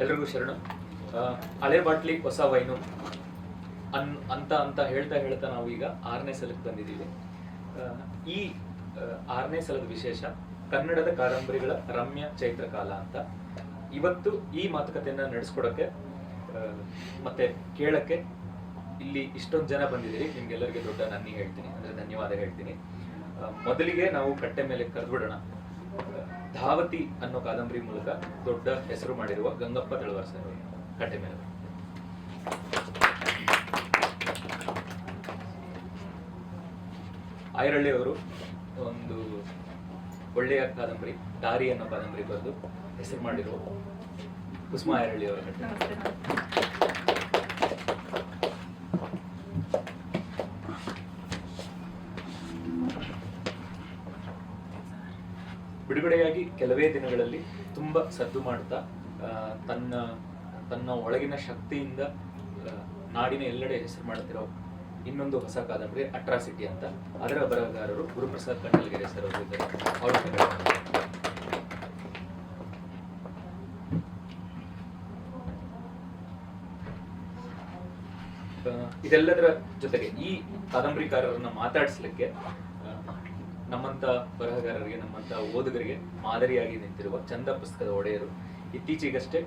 ಎಲ್ರಿಗೂ ಶರಣು. ಹಳೆ ಬಾಟ್ಲಿ ಹೊಸ ವೈನು ಅಂತ ಹೇಳ್ತಾ ನಾವು ಈಗ 6ನೇ ಸಲಕ್ಕೆ ಬಂದಿದ್ದೀವಿ. ಈ 6ನೇ ಸಲದ ವಿಶೇಷ ಕನ್ನಡದ ಕಾದಂಬರಿಗಳ ರಮ್ಯ ಚೈತ್ರಕಾಲ ಅಂತ. ಇವತ್ತು ಈ ಮಾತುಕತೆಯನ್ನ ನಡೆಸ್ಕೊಡಕ್ಕೆ ಮತ್ತೆ ಕೇಳಕ್ಕೆ ಇಲ್ಲಿ ಇಷ್ಟೊಂದು ಜನ ಬಂದಿದ್ದೀರಿ. ನಿಮ್ಗೆಲ್ಲರಿಗೆ ದೊಡ್ಡ ನನ್ನಿ ಹೇಳ್ತೀನಿ, ಅಂದ್ರೆ ಧನ್ಯವಾದ ಹೇಳ್ತೀನಿ. ಮೊದಲಿಗೆ ನಾವು ಕಟ್ಟೆ ಮೇಲೆ ಕರೆದ್ಬಿಡೋಣ. ಧಾವತಿ ಅನ್ನೋ ಕಾದಂಬರಿ ಮೂಲಕ ದೊಡ್ಡ ಹೆಸರು ಮಾಡಿರುವ ಗಂಗಪ್ಪ ತಳವಾರ್ ಸರ್ ಕಟ್ಟೆ ಮೇಲೆ. ಐರಳ್ಳಿ ಅವರು ಒಂದು ಒಳ್ಳೆಯ ಕಾದಂಬರಿ ದಾರಿ ಅನ್ನೋ ಕಾದಂಬರಿ ಬರೆದು ಹೆಸರು ಮಾಡಿರುವ ಕುಸುಮ ಐರಳ್ಳಿ ಅವರ ಕಟ್ಟೆ. ಬಿಡುಗಡೆಯಾಗಿ ಕೆಲವೇ ದಿನಗಳಲ್ಲಿ ತುಂಬಾ ಸದ್ದು ಮಾಡುತ್ತಾ ತನ್ನ ಒಳಗಿನ ಶಕ್ತಿಯಿಂದ ನಾಡಿನ ಎಲ್ಲೆಡೆ ಹೆಸರು ಮಾಡುತ್ತಿರೋ ಇನ್ನೊಂದು ಹೊಸ ಕಾದಂಬರಿ ಅಟ್ರಾಸಿಟಿ ಅಂತ. ಅದರ ಬರಹಗಾರರು ಗುರುಪ್ರಸಾದ್ ಕಣ್ಣಲ್ಗೆರೆ ಸರ್ ಅವರು ಇದ್ದಾರೆ. ಇದೆಲ್ಲದರ ಜೊತೆಗೆ ಈ ಕಾದಂಬರಿಕಾರರನ್ನ ಮಾತಾಡಿಸ್ಲಿಕ್ಕೆ ನಮ್ಮಂತ ಬರಹಗಾರರಿಗೆ, ನಮ್ಮಂತ ಓದುಗರಿಗೆ ಮಾದರಿಯಾಗಿ ನಿಂತಿರುವ ಚಂದ ಪುಸ್ತಕದ ಒಡೆಯರು ಇತ್ತೀಚೆಗಷ್ಟೇ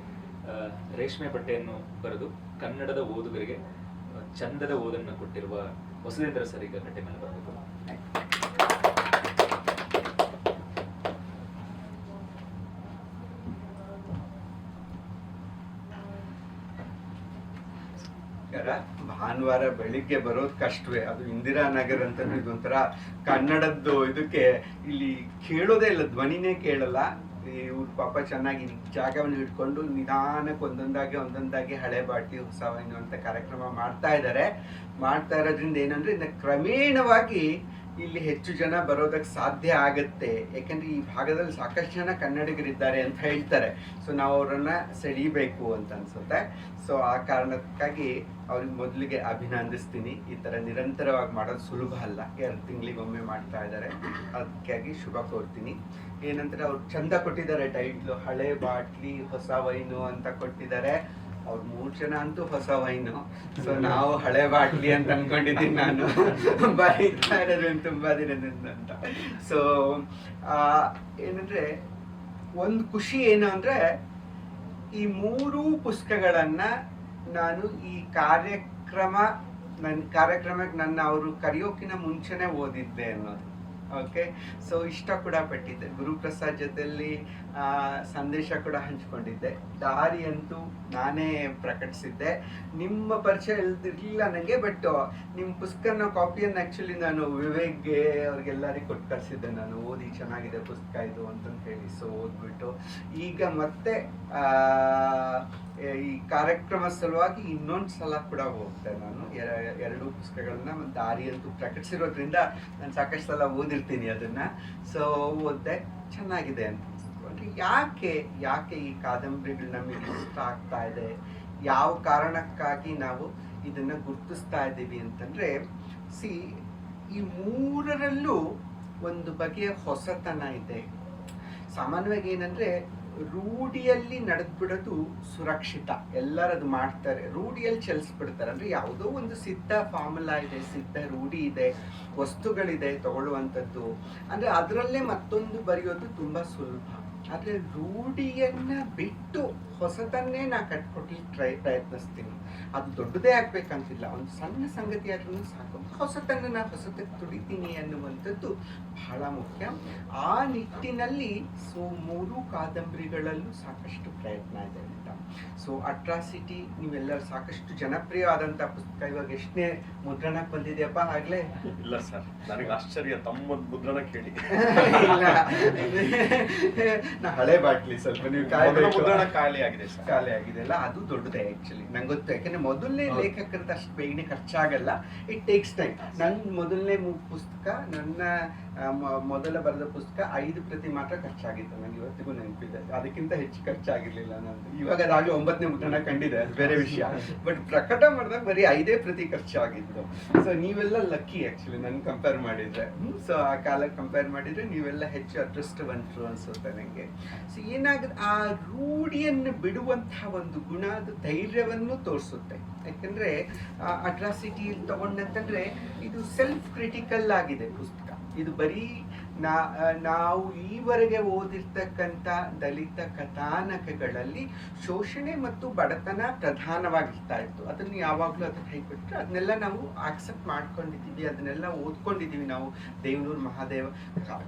ರೇಷ್ಮೆ ಬಟ್ಟೆಯನ್ನು ಬರೆದು ಕನ್ನಡದ ಓದುಗರಿಗೆ ಚಂದದ ಓದನ್ನು ಕೊಟ್ಟಿರುವ ಹೊಸದೇಂದ್ರ ಸರ್ ಈಗ ಕಟ್ಟೆ ಮೇಲೆ ಬರಬೇಕು. ಭಾನುವಾರ ಬೆಳಿಗ್ಗೆ ಬರೋದು ಕಷ್ಟವೇ. ಅದು ಇಂದಿರಾನಗರ್ ಅಂತ ಇದೊಂಥರ ಕನ್ನಡದ್ದು ಇದಕ್ಕೆ ಇಲ್ಲಿ ಕೇಳೋದೇ ಇಲ್ಲ, ಧ್ವನಿನೇ ಕೇಳಲ್ಲ. ಇವ್ರು ಪಾಪ ಚೆನ್ನಾಗಿ ಜಾಗವನ್ನು ಇಟ್ಕೊಂಡು ನಿಧಾನಕ್ಕೆ ಒಂದೊಂದಾಗಿ ಹಳೆ ಬಾಟಿ ಹೊಸ ವೈನು ಅಂತ ಕಾರ್ಯಕ್ರಮ ಮಾಡ್ತಾ ಇರೋದ್ರಿಂದ ಏನಂದ್ರೆ ಇನ್ನು ಕ್ರಮೇಣವಾಗಿ ಇಲ್ಲಿ ಹೆಚ್ಚು ಜನ ಬರೋದಕ್ಕೆ ಸಾಧ್ಯ ಆಗತ್ತೆ. ಯಾಕಂದ್ರೆ ಈ ಭಾಗದಲ್ಲಿ ಸಾಕಷ್ಟು ಜನ ಕನ್ನಡಿಗರಿದ್ದಾರೆ ಅಂತ ಹೇಳ್ತಾರೆ. ಸೊ ನಾವು ಅವರನ್ನ ಸೆಳೀಬೇಕು ಅಂತ ಅನ್ಸುತ್ತೆ. ಸೊ ಆ ಕಾರಣಕ್ಕಾಗಿ ಅವ್ರಿಗೆ ಮೊದಲಿಗೆ ಅಭಿನಂದಿಸ್ತೀನಿ. ಈ ತರ ನಿರಂತರವಾಗಿ ಮಾಡೋದು ಸುಲಭ ಅಲ್ಲ, 2 ತಿಂಗಳಿಗೊಮ್ಮೆ ಮಾಡ್ತಾ ಇದ್ದಾರೆ. ಅದಕ್ಕಾಗಿ ಶುಭ ಕೋರ್ತೀನಿ. ಏನಂದ್ರೆ ಅವ್ರು ಚಂದ ಕೊಟ್ಟಿದ್ದಾರೆ ಟೈಟ್ಲು, ಹಳೆ ಬಾಟ್ಲಿ ಹೊಸ ವೈನು ಅಂತ ಕೊಟ್ಟಿದ್ದಾರೆ. ಅವ್ರು 3 ಜನ ಅಂತೂ ಹೊಸ ವೈನು. ಸೊ ನಾವು ಹಳೆ ಬಾಟ್ಲಿ ಅಂತ ಅನ್ಕೊಂಡಿದ್ದೀನಿ ನಾನು, ಬರೀತಾ ಇರೋದು ತುಂಬಾ ದಿನದಿಂದ ಅಂತ. ಸೊ ಏನಂದ್ರೆ ಒಂದು ಖುಷಿ ಏನು ಅಂದ್ರೆ ಈ 3 ಪುಸ್ತಕಗಳನ್ನ ನಾನು ಈ ಕಾರ್ಯಕ್ರಮಕ್ಕೆ ನನ್ನ ಅವರು ಕರೆಯೋಕಿನ ಮುಂಚೆನೆ ಓದಿದ್ದೆ ಅನ್ನೋದು. ಓಕೆ, ಸೊ ಇಷ್ಟ ಕೂಡ ಪಟ್ಟಿದ್ದೆ. ಗುರುಪ್ರಸಾದ್ ಜೊತೆಯಲ್ಲಿ ಸಂದೇಶ ಕೂಡ ಹಂಚ್ಕೊಂಡಿದ್ದೆ. ದಾರಿ ಅಂತೂ ನಾನೇ ಪ್ರಕಟಿಸಿದ್ದೆ. ನಿಮ್ಮ ಪರಿಚಯ ಇಲ್ದಿರ್ಲಿಲ್ಲ ನನಗೆ, ಬಟ್ ನಿಮ್ಮ ಪುಸ್ತಕನ ಕಾಪಿಯನ್ನು ಆ್ಯಕ್ಚುಲಿ ನಾನು ವಿವೇಕ್ಗೆ ಅವ್ರಿಗೆಲ್ಲರಿಗೂ ಕೊಟ್ಟು ಕಳಿಸಿದ್ದೆ. ನಾನು ಓದಿ ಚೆನ್ನಾಗಿದೆ ಪುಸ್ತಕ ಇದು ಅಂತಂದು ಹೇಳಿ. ಸೊ ಓದ್ಬಿಟ್ಟು ಈಗ ಮತ್ತೆ ಈ ಕಾರ್ಯಕ್ರಮ ಸಲುವಾಗಿ ಇನ್ನೊಂದು ಸಲ ಕೂಡ ಹೋಗ್ತೆ. ನಾನು 2 ಪುಸ್ತಕಗಳನ್ನ ದಾರಿ ಅಂತೂ ಪ್ರಕಟಿಸಿರೋದ್ರಿಂದ ನಾನು ಸಾಕಷ್ಟು ಸಲ ಓದಿರ್ತೀನಿ ಅದನ್ನ. ಸೊ ಓದ್ದೆ, ಚೆನ್ನಾಗಿದೆ ಅಂತ ಅನ್ಸ್ಕೊಂಡ್ರೆ ಯಾಕೆ ಈ ಕಾದಂಬರಿಗಳು ನಮಗೆ ಇಷ್ಟ ಆಗ್ತಾ ಇದೆ, ಯಾವ ಕಾರಣಕ್ಕಾಗಿ ನಾವು ಇದನ್ನ ಗುರುತಿಸ್ತಾ ಇದ್ದೀವಿ ಅಂತಂದ್ರೆ, ಈ 3ರಲ್ಲೂ ಒಂದು ಬಗೆಯ ಹೊಸತನ ಇದೆ. ಸಾಮಾನ್ಯವಾಗಿ ಏನಂದ್ರೆ ರೂಢಿಯಲ್ಲಿ ನಡೆದ್ಬಿಡೋದು ಸುರಕ್ಷಿತ, ಎಲ್ಲರದು ಮಾಡ್ತಾರೆ. ರೂಢಿಯಲ್ಲಿ ಚಲಿಸ್ಬಿಡ್ತಾರೆ. ಅಂದ್ರೆ ಯಾವುದೋ ಒಂದು ಸಿದ್ಧ ಫಾರ್ಮುಲಾ ಇದೆ, ಸಿದ್ಧ ರೂಢಿ ಇದೆ, ವಸ್ತುಗಳಿದೆ ತಗೊಳ್ಳುವಂಥದ್ದು. ಅಂದ್ರೆ ಅದರಲ್ಲೇ ಮತ್ತೊಂದು ಬರೆಯೋದು ತುಂಬಾ ಸುಲಭ. ಆದ್ರೆ ರೂಢಿಯನ್ನ ಬಿಟ್ಟು ಹೊಸತನ್ನೇ ನಾ ಕಟ್ಕೊಡ್ಲಿಕ್ಕೆ ಪ್ರಯತ್ನಿಸ್ತೀನಿ. ಅದು ದೊಡ್ಡದೇ ಆಗ್ಬೇಕಂತಿಲ್ಲ, ಒಂದು ಸಣ್ಣ ಸಂಗತಿ ಆದ್ರೂ ಸಾಕು. ಹೊಸತನ್ನ ನಾ ಹೊಸತಕ್ಕೆ ತುಡಿತೀನಿ ಅನ್ನುವಂಥದ್ದು ಬಹಳ ಮುಖ್ಯ. ಆ ನಿಟ್ಟಿನಲ್ಲಿ 3 ಕಾದಂಬರಿಗಳಲ್ಲೂ ಸಾಕಷ್ಟು ಪ್ರಯತ್ನ ಇದೆ ಅಂತ. ಸೊ ಅಟ್ರಾಸಿಟಿ ನೀವೆಲ್ಲರೂ ಸಾಕಷ್ಟು ಜನಪ್ರಿಯವಾದಂತ ಪುಸ್ತಕ. ಇವಾಗ ಎಷ್ಟನೇ ಮುದ್ರಣಕ್ಕೆ ಬಂದಿದೆಯಪ್ಪ ಆಗ್ಲೇ? ಇಲ್ಲ ಸರ್, ನನಗೆ ಆಶ್ಚರ್ಯ, ತಮ್ಮೊಂದು ಮುದ್ರಣ ಕೇಳಿ. ನಾ ಹಳೆ ಬಾಟ್ಲಿ ಸ್ವಲ್ಪ ನೀವು ಮುದ್ರಣ ಖಾಲಿ ಆಗಿದೆ ಸರ್. ಖಾಲಿ ಆಗಿದೆ ಅಲ್ಲ, ಅದು ದೊಡ್ಡದೇ ಆಕ್ಚುಲಿ ನಂಗೆ ಗೊತ್ತು. ಯಾಕಂದ್ರೆ ಮೊದಲನೇ ಲೇಖಕರದ ಅಷ್ಟು ಬೇಗನೆ ಖರ್ಚಾಗಲ್ಲ, ಇಟ್ ಟೇಕ್ಸ್ ಟೈಮ್. ನನ್ನ ಮೊದಲನೇ ಪುಸ್ತಕ ನನ್ನ ಮೊದಲ ಬರೆದ ಪುಸ್ತಕ 5 ಪ್ರತಿ ಮಾತ್ರ ಖರ್ಚಾಗಿತ್ತು. ನನಗೆ ಇವತ್ತಿಗೂ ನೆನಪಿದೆ. ಅದಕ್ಕಿಂತ ಹೆಚ್ಚು ಖರ್ಚಾಗಿರ್ಲಿಲ್ಲ ನಂದು. ಇವಾಗ ಅದಾಗಲೇ 9ನೇ ಮುದ್ರಣ ಕಂಡಿದೆ, ಅದು ಬೇರೆ ವಿಷಯ. ಬಟ್ ಪ್ರಕಟ ಮಾಡಿದಾಗ ಬರೀ 5 ಪ್ರತಿ ಖರ್ಚಾಗಿತ್ತು. ಸೊ ನೀವೆಲ್ಲ ಲಕ್ಕಿ ಆಕ್ಚುಲಿ ನನ್ ಕಂಪೇರ್ ಮಾಡಿದ್ರೆ. ಸೊ ಆ ಕಾಲಕ್ಕೆ ಕಂಪೇರ್ ಮಾಡಿದ್ರೆ ನೀವೆಲ್ಲ ಹೆಚ್ಚು ಅದೃಷ್ಟವಂತರು ಅನ್ಸುತ್ತೆ ನನಗೆ. ಸೊ ಏನಾಗುತ್ತೆ, ಆ ರೂಢಿಯನ್ನು ಬಿಡುವಂತಹ ಒಂದು ಗುಣ, ಅದು ಧೈರ್ಯವನ್ನು ತೋರಿಸುತ್ತೆ. ಯಾಕಂದ್ರೆ ಅಟ್ರಾಸಿಟಿ ತಗೊಂಡಂತಂದ್ರೆ ಇದು ಸೆಲ್ಫ್ ಕ್ರಿಟಿಕಲ್ ಆಗಿದೆ ಪುಸ್ತಕ. ಇದು ಬರೀ ನಾವು ಈವರೆಗೆ ಓದಿರ್ತಕ್ಕಂಥ ದಲಿತ ಕಥಾನಕಗಳಲ್ಲಿ ಶೋಷಣೆ ಮತ್ತು ಬಡತನ ಪ್ರಧಾನವಾಗಿರ್ತಾ ಇತ್ತು. ಅದನ್ನು ಯಾವಾಗಲೂ ಅದನ್ನ ಕೈಬಿಟ್ರೆ ಅದನ್ನೆಲ್ಲ ನಾವು ಆಕ್ಸೆಪ್ಟ್ ಮಾಡ್ಕೊಂಡಿದ್ದೀವಿ, ಅದನ್ನೆಲ್ಲ ಓದ್ಕೊಂಡಿದ್ದೀವಿ ನಾವು. ದೇವನೂರು ಮಹಾದೇವ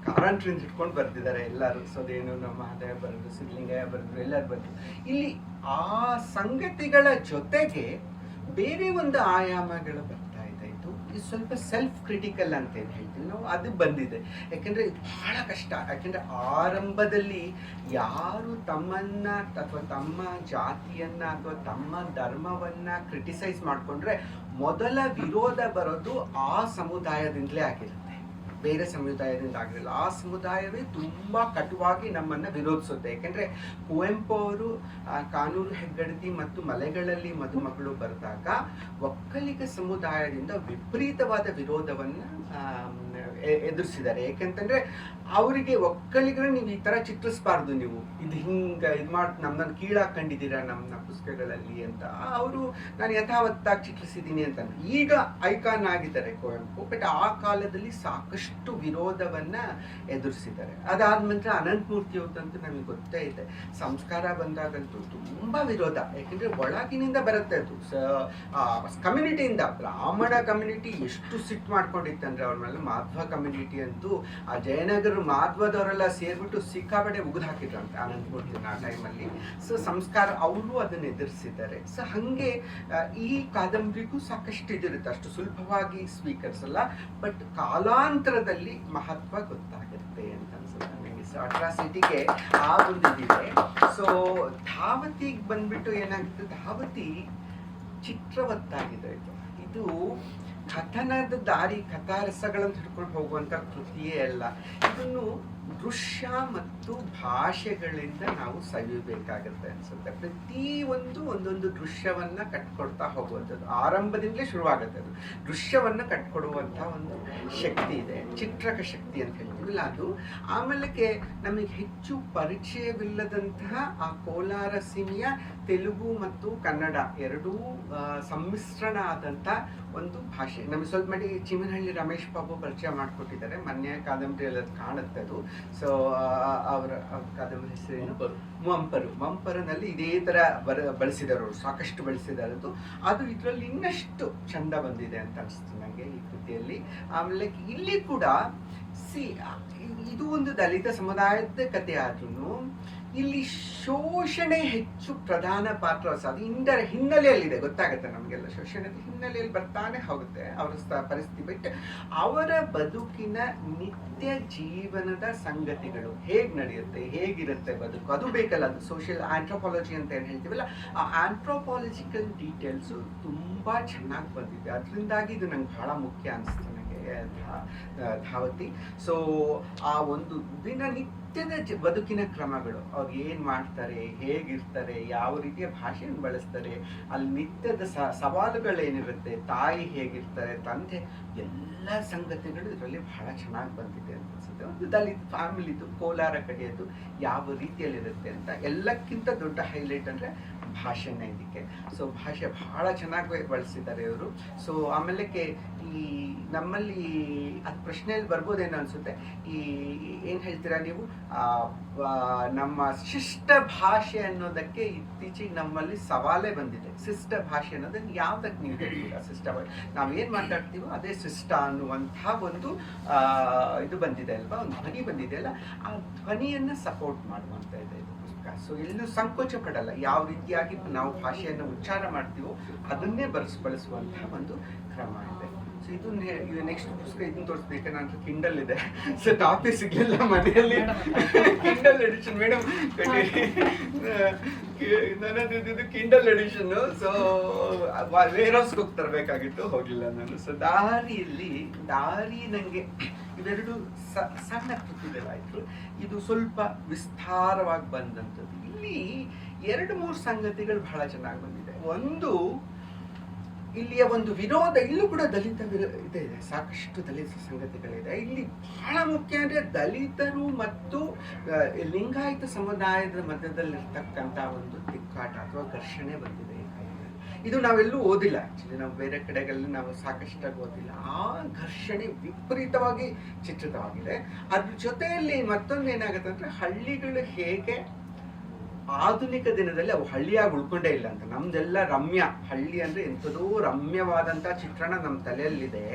ಕಾರಂತರಿಂದ ಇಟ್ಕೊಂಡು ಬರ್ದಿದ್ದಾರೆ ಎಲ್ಲರೂ. ಸೊ ದೇವನೂರು ಮಹಾದೇವ ಬರೆದ್ರು, ಸಿದ್ಧಲಿಂಗಯ್ಯ ಬರೆದ್ರು, ಎಲ್ಲರೂ ಬರೆದ್ರು. ಇಲ್ಲಿ ಆ ಸಂಗತಿಗಳ ಜೊತೆಗೆ ಬೇರೆ ಒಂದು ಆಯಾಮಗಳು ಬರ್ತಾ ಇದೆ. ಇದು ಸ್ವಲ್ಪ ಸೆಲ್ಫ್ ಕ್ರಿಟಿಕಲ್ ಅಂತ ಏನು ಹೇಳ್ತೀವಿ ನಾವು, ಅದು ಬಂದಿದೆ. ಯಾಕೆಂದ್ರೆ ಇದು ಬಹಳ ಕಷ್ಟ. ಯಾಕೆಂದ್ರೆ ಆರಂಭದಲ್ಲಿ ಯಾರು ತಮ್ಮನ್ನ ಅಥವಾ ತಮ್ಮ ಜಾತಿಯನ್ನ ಅಥವಾ ತಮ್ಮ ಧರ್ಮವನ್ನ ಕ್ರಿಟಿಸೈಸ್ ಮಾಡ್ಕೊಂಡ್ರೆ ಮೊದಲ ವಿರೋಧ ಬರೋದು ಆ ಸಮುದಾಯದಿಂದಲೇ ಆಗಿರುತ್ತೆ, ಬೇರೆ ಸಮುದಾಯದಿಂದ ಆಗಿರಲ್ಲ. ಆ ಸಮುದಾಯವೇ ತುಂಬಾ ಕಟುವಾಗಿ ನಮ್ಮನ್ನ ವಿರೋಧಿಸುತ್ತೆ. ಯಾಕೆಂದ್ರೆ ಕುವೆಂಪು ಅವರು ಕಾನೂರು ಹೆಗ್ಗಡತಿ ಮತ್ತು ಮಲೆಗಳಲ್ಲಿ ಮದುಮಗಳು ಬರೆದಾಗ ಒಕ್ಕಲಿಗ ಸಮುದಾಯದಿಂದ ವಿಪರೀತವಾದ ವಿರೋಧವನ್ನ ಎದುರಿಸಿದ್ದಾರೆ. ಯಾಕೆಂತಂದ್ರೆ ಅವರಿಗೆ ಒಕ್ಕಲಿಗರ ನೀವು ಈ ತರ ಚಿತ್ರಿಸಬಾರ್ದು, ನೀವು ಇದು ಹಿಂಗ ಇದು ಮಾಡಿ ನಮ್ಮನ್ನ ಕೀಳಾಕೊಂಡಿದ್ದೀರಾ ನಮ್ಮ ಪುಸ್ತಕಗಳಲ್ಲಿ ಅಂತ ಅವರು ನಾನು ಯಥಾವತ್ತಾಗಿ ಚಿತ್ರಿಸಿದ್ದೀನಿ ಅಂತ. ಈಗ ಐಕಾನ್ ಆಗಿದ್ದಾರೆ ಕುವೆಂಪು, ಬಟ್ ಆ ಕಾಲದಲ್ಲಿ ಸಾಕಷ್ಟು ವಿರೋಧವನ್ನ ಎದುರಿಸಿದ್ದಾರೆ. ಅದಾದ್ಮೇಲೆ ಅನಂತಮೂರ್ತಿ ಅವ್ರದಂತೂ ನಮಗೆ ಗೊತ್ತೇ ಇದೆ. ಸಂಸ್ಕಾರ ಬಂದಾಗಂತೂ ತುಂಬಾ ವಿರೋಧ. ಯಾಕೆಂದ್ರೆ ಒಳಗಿನಿಂದ ಬರುತ್ತೆ ಅದು, ಕಮ್ಯುನಿಟಿಯಿಂದ. ಬ್ರಾಹ್ಮಣ ಕಮ್ಯುನಿಟಿ ಎಷ್ಟು ಸಿಟ್ಟು ಮಾಡ್ಕೊಂಡಿತ್ತಂದ್ರೆ ಅವ್ರ ಮೇಲೆ. ಮಾಧ್ವ ಕಮ್ಯುನಿಟಿ ಅಂತೂ ಆ ಜಯನಗರ ಮಾಧ್ವದವರೆಲ್ಲ ಸೇರ್ಬಿಟ್ಟು ಸಿಕ್ಕಾಪಟ್ಟೆ ಉಗಿದು ಹಾಕಿದ್ರಂತೆ ಅನಂತಮೂರ್ತಿ ಆ ಟೈಮಲ್ಲಿ. ಸೊ ಸಂಸ್ಕಾರ ಅವರು ಅದನ್ನ ಎದುರಿಸಿದ್ದಾರೆ. ಸೊ ಹಂಗೆ ಈ ಕಾದಂಬರಿಗೂ ಸಾಕಷ್ಟು ಇದಿರುತ್ತೆ, ಅಷ್ಟು ಸುಲಭವಾಗಿ ಸ್ವೀಕರಿಸಲ್ಲ, ಬಟ್ ಕಾಲಾಂತರದಲ್ಲಿ ಮಹತ್ವ ಗೊತ್ತಾಗುತ್ತೆ ಅಂತ ಅನ್ಸುತ್ತೆ ನನಗೆ. ಸೊ ಅಟ್ರಾಸಿಟಿಗೆ ಆ ಒಂದು ಇದಿದೆ. ಸೊ ಧಾವತಿಗೆ ಬಂದ್ಬಿಟ್ಟು ಏನಾಗುತ್ತೆ, ಧಾವತಿ ಚಿತ್ರವತ್ತಾಗಿದೆ. ಇದು ಕಥನದ ದಾರಿ, ಕಥಾರಸಗಳನ್ನು ಹಿಡ್ಕೊಂಡು ಹೋಗುವಂತ ಕೃತಿಯೇ ಅಲ್ಲ. ಇದನ್ನು ದೃಶ್ಯ ಮತ್ತು ಭಾಷೆಗಳಿಂದ ನಾವು ಸವಿಬೇಕಾಗತ್ತೆ ಅನ್ಸುತ್ತೆ. ಪ್ರತಿ ಒಂದೊಂದು ದೃಶ್ಯವನ್ನ ಕಟ್ಕೊಡ್ತಾ ಹೋಗುವಂಥದ್ದು ಆರಂಭದಿಂದಲೇ ಶುರುವಾಗುತ್ತೆ. ಅದು ದೃಶ್ಯವನ್ನ ಕಟ್ಕೊಡುವಂತಹ ಒಂದು ಶಕ್ತಿ ಇದೆ, ಚಿತ್ರಕ ಶಕ್ತಿ ಅಂತ ಹೇಳ್ತೀವಿಲ್ಲ ಅದು. ಆಮೇಲೆ ನಮಗೆ ಹೆಚ್ಚು ಪರಿಚಯವಿಲ್ಲದಂತಹ ಆ ಕೋಲಾರ ಸೀಮೆಯ ತೆಲುಗು ಮತ್ತು ಕನ್ನಡ ಎರಡೂ ಸಮ್ಮಿಶ್ರಣ ಆದಂತ ಒಂದು ಭಾಷೆ. ನಮಗೆ ಸ್ವಲ್ಪ ಮಟ್ಟಿಗೆ ಚಿಮನಹಳ್ಳಿ ರಮೇಶ್ ಬಾಬು ಪರಿಚಯ ಮಾಡಿಕೊಟ್ಟಿದ್ದಾರೆ, ಮೊನ್ನೆ ಕಾದಂಬರಿಯಲ್ಲಿ ಅದು ಕಾಣುತ್ತೆ ಅದು. ಸೊ ಅವರ ಕಾದಂಬರಿ ಹೆಸರೇನು, ಮಂಪರನಲ್ಲಿ ಇದೇ ತರ ಬಳಸಿದ್ದಾರೆ ಅವರು, ಸಾಕಷ್ಟು ಬಳಸಿದ್ದಾರೆ. ಅದು ಇದರಲ್ಲಿ ಇನ್ನಷ್ಟು ಚಂದ ಬಂದಿದೆ ಅಂತ ಅನಿಸ್ತು ನನಗೆ ಈ ಕೃತಿಯಲ್ಲಿ. ಆಮೇಲೆ ಇಲ್ಲಿ ಕೂಡ ಇದು ಒಂದು ದಲಿತ ಸಮುದಾಯದ ಕಥೆ ಆದ್ರೂ ಇಲ್ಲಿ ಶೋಷಣೆ ಹೆಚ್ಚು ಪ್ರಧಾನ ಪಾತ್ರ. ಅದು ಹಿನ್ನೆಲೆಯಲ್ಲಿದೆ, ಗೊತ್ತಾಗುತ್ತೆ ನಮಗೆಲ್ಲ. ಶೋಷಣೆದ ಹಿನ್ನೆಲೆಯಲ್ಲಿ ಬರ್ತಾನೆ ಹೋಗುತ್ತೆ ಅವರ ಪರಿಸ್ಥಿತಿ. ಬಟ್ ಅವರ ಬದುಕಿನ ನಿತ್ಯ ಜೀವನದ ಸಂಗತಿಗಳು ಹೇಗ್ ನಡೆಯುತ್ತೆ, ಹೇಗಿರುತ್ತೆ ಬದುಕು, ಅದು ಬೇಕಲ್ಲ. ಅದು ಸೋಷಿಯಲ್ ಆಂಥ್ರೋಪಾಲಜಿ ಅಂತ ಏನು ಹೇಳ್ತೀವಲ್ಲ, ಆ ಆಂಥ್ರೋಪಾಲಜಿಕಲ್ ಡೀಟೇಲ್ಸು ತುಂಬಾ ಚೆನ್ನಾಗಿ ಬಂದಿದೆ. ಅದರಿಂದಾಗಿ ಇದು ನಂಗೆ ಬಹಳ ಮುಖ್ಯ ಅನಿಸ್ತು ನನಗೆ ಧಾವತಿ. ಸೊ ಆ ಒಂದು ದಿನನಿತ್ಯದ ಬದುಕಿನ ಕ್ರಮಗಳು, ಅವ್ರು ಏನ್ ಮಾಡ್ತಾರೆ, ಹೇಗಿರ್ತಾರೆ, ಯಾವ ರೀತಿಯ ಭಾಷೆಯನ್ನು ಬಳಸ್ತಾರೆ, ಅಲ್ಲಿ ನಿತ್ಯದ ಸವಾಲುಗಳೇನಿರುತ್ತೆ, ತಾಯಿ ಹೇಗಿರ್ತಾರೆ, ತಂದೆ, ಎಲ್ಲ ಸಂಗತಿಗಳು ಇದರಲ್ಲಿ ಬಹಳ ಚೆನ್ನಾಗಿ ಬಂದಿದೆ ಅಂತ ಅನ್ಸುತ್ತೆ. ಒಂದು ದಲಿತ ಫ್ಯಾಮಿಲಿದು, ಕೋಲಾರ ಕಡೆಯದು ಯಾವ ರೀತಿಯಲ್ಲಿರುತ್ತೆ ಅಂತ. ಎಲ್ಲಕ್ಕಿಂತ ದೊಡ್ಡ ಹೈಲೈಟ್ ಅಂದ್ರೆ ಭಾಷೆನೇ ಇದಕ್ಕೆ. ಸೊ ಭಾಷೆ ಬಹಳ ಚೆನ್ನಾಗಿ ಬಳಸಿದ್ದಾರೆ ಇವರು. ಸೊ ಆಮೇಲೆ ಈ ನಮ್ಮಲ್ಲಿ ಅದು ಪ್ರಶ್ನೆಯಲ್ಲಿ ಬರ್ಬೋದೇನೋ ಅನ್ಸುತ್ತೆ, ಈ ಏನ್ ಹೇಳ್ತೀರಾ ನೀವು, ನಮ್ಮ ಶಿಷ್ಟ ಭಾಷೆ ಅನ್ನೋದಕ್ಕೆ ಇತ್ತೀಚೆಗೆ ನಮ್ಮಲ್ಲಿ ಸವಾಲೇ ಬಂದಿದೆ. ಶಿಷ್ಟ ಭಾಷೆ ಅನ್ನೋದನ್ನ ಯಾವ್ದಕ್ಕೆ ನೀವು ಹೇಳ್ತೀರಾ? ಶಿಷ್ಟ ನಾವೇನ್ ಮಾತಾಡ್ತೀವೋ ಅದೇ ಶಿಷ್ಟ ಅನ್ನುವಂತಹ ಒಂದು ಇದು ಬಂದಿದೆ ಅಲ್ವಾ, ಒಂದು ಧ್ವನಿ ಬಂದಿದೆ ಅಲ್ಲ, ಆ ಧ್ವನಿಯನ್ನ ಸಪೋರ್ಟ್ ಮಾಡುವಂತ ಇದೆ ಇದು ಪುಸ್ತಕ. ಸೊ ಎಲ್ಲೂ ಸಂಕೋಚ ಪಡಲ್ಲ, ಯಾವ ರೀತಿಯಾಗಿ ನಾವು ಭಾಷೆಯನ್ನು ಉಚ್ಚಾರ ಮಾಡ್ತೀವೋ ಅದನ್ನೇ ಬಳಸುವಂತಹ ಒಂದು ಕ್ರಮ ಇದೆ. ಸೊ ಇದು ನೆಕ್ಸ್ಟ್ ಪುಸ್ತಕ ಇದನ್ನ ತೋರಿಸ್ಬೇಕು. ನನ್ನ ಕಿಂಡಲ್ ಇದೆ, ಸೊ ಕಾಪಿ ಸಿಗ್ಲಿಲ್ಲ ಮನೆಯಲ್ಲಿ. ಕಿಂಡಲ್ ಎಡಿಷನ್ ಮೇಡಮ್, ನನ್ನದು ಕಿಂಡಲ್ ಎಡಿಷನ್. ಸೊ ವೇರ್ ಹೌಸ್ಗೆ ಹೋಗಿ ತರಬೇಕಾಗಿತ್ತು, ಹೋಗಿಲ್ಲ ನಾನು. ಸೊ ದಾರಿ ನಂಗೆ ಇವೆರಡು ಸಣ್ಣ ಕೃತಿಗಳಾಯ್ತು. ಇದು ಸ್ವಲ್ಪ ವಿಸ್ತಾರವಾಗಿ ಬಂದಂಥದ್ದು. ಇಲ್ಲಿ 2-3 ಸಂಗತಿಗಳು ಬಹಳ ಚೆನ್ನಾಗಿ ಬಂದಿದೆ. ಒಂದು, ಇಲ್ಲಿಯ ಒಂದು ವಿರೋಧ, ಇಲ್ಲೂ ಕೂಡ ದಲಿತ ಇದೆ, ಸಾಕಷ್ಟು ದಲಿತ ಸಂಗತಿಗಳಿದೆ. ಇಲ್ಲಿ ಬಹಳ ಮುಖ್ಯ ಅಂದ್ರೆ ದಲಿತರು ಮತ್ತು ಲಿಂಗಾಯತ ಸಮುದಾಯದ ಮಧ್ಯದಲ್ಲಿರ್ತಕ್ಕಂಥ ಒಂದು ತಿಕ್ಕಾಟ ಅಥವಾ ಘರ್ಷಣೆ ಬಂದಿದೆ. ಇದು ನಾವೆಲ್ಲೂ ಓದಿಲ್ಲ, ಆಕ್ಚುಲಿ ನಾವು ಬೇರೆ ಕಡೆಗಳಲ್ಲಿ ನಾವು ಸಾಕಷ್ಟಾಗಿ ಓದಿಲ್ಲ. ಆ ಘರ್ಷಣೆ ವಿಪರೀತವಾಗಿ ಚಿತ್ರಿತವಾಗಿದೆ. ಅದ್ರ ಜೊತೆಯಲ್ಲಿ ಮತ್ತೊಂದು ಏನಾಗುತ್ತೆ ಅಂದ್ರೆ, ಹಳ್ಳಿಗಳು ಹೇಗೆ ಆಧುನಿಕ ದಿನದಲ್ಲಿ ಅವು ಹಳ್ಳಿಯಾಗಿ ಉಳ್ಕೊಂಡೇ ಇಲ್ಲ ಅಂತ. ನಮ್ದೆಲ್ಲ ರಮ್ಯ, ಹಳ್ಳಿ ಅಂದ್ರೆ ಎಂಥದೋ ರಮ್ಯವಾದಂತ ಚಿತ್ರಣ ನಮ್ಮ ತಲೆಯಲ್ಲಿದೆ.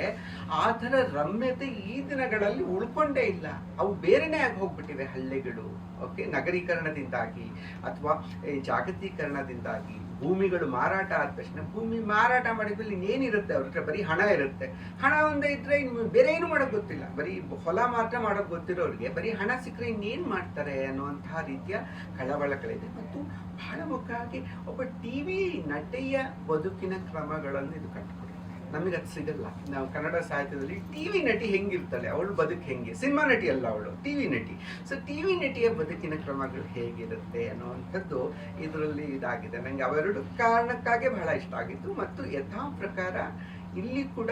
ಆ ಥರ ರಮ್ಯತೆ ಈ ದಿನಗಳಲ್ಲಿ ಉಳ್ಕೊಂಡೇ ಇಲ್ಲ. ಅವು ಬೇರೆನೇ ಆಗಿ ಹೋಗ್ಬಿಟ್ಟಿವೆ ಹಳ್ಳಿಗಳು. ಓಕೆ, ನಗರೀಕರಣದಿಂದಾಗಿ ಅಥವಾ ಜಾಗತೀಕರಣದಿಂದಾಗಿ ಭೂಮಿಗಳು ಮಾರಾಟ ಆದ ತಕ್ಷಣ, ಭೂಮಿ ಮಾರಾಟ ಮಾಡಿದ್ಮೇಲೆ ಇನ್ನೇನಿರುತ್ತೆ ಅವ್ರ ಹತ್ರ? ಬರೀ ಹಣ ಇರುತ್ತೆ. ಹಣ ಒಂದೇ ಇದ್ರೆ ಇನ್ನು ಬೇರೆ ಏನು ಮಾಡೋಕ್ ಗೊತ್ತಿಲ್ಲ. ಬರೀ ಹೊಲ ಮಾತ್ರ ಮಾಡೋಕ್ ಗೊತ್ತಿರೋರಿಗೆ ಬರೀ ಹಣ ಸಿಕ್ಕರೆ ಇನ್ನೇನ್ ಮಾಡ್ತಾರೆ ಅನ್ನುವಂತಹ ರೀತಿಯ ಕಳವಳಗಳಿದೆ. ಮತ್ತು ಬಹಳ ಮುಖ್ಯವಾಗಿ ಒಬ್ಬ ಟಿವಿ ನಟಿಯ ಬದುಕಿನ ಕ್ರಮಗಳನ್ನು ಇದು ಕಟ್ಟಿಕೊಡುತ್ತೆ. ನಮಗೆ ಅದು ಸಿಗಲ್ಲ. ನಾವು ಕನ್ನಡ ಸಾಹಿತ್ಯದಲ್ಲಿ ಟಿವಿ ನಟಿ ಹೆಂಗಿರ್ತಾಳೆ, ಅವಳು ಬದುಕು ಹೆಂಗೆ, ಸಿನಿಮಾ ನಟಿ ಅಲ್ಲ ಅವಳು, ಟಿವಿ ನಟಿ. ಸೊ ಟಿವಿ ನಟಿಯ ಬದುಕಿನ ಕ್ರಮಗಳು ಹೇಗಿರುತ್ತೆ ಅನ್ನುವಂಥದ್ದು ಇದರಲ್ಲಿ ಇದಾಗಿದೆ. ನನಗೆ ಅವೆರಡು ಕಾರಣಕ್ಕಾಗಿ ಬಹಳ ಇಷ್ಟ ಆಗಿತ್ತು. ಮತ್ತು ಯಥಾ ಪ್ರಕಾರ ಇಲ್ಲಿ ಕೂಡ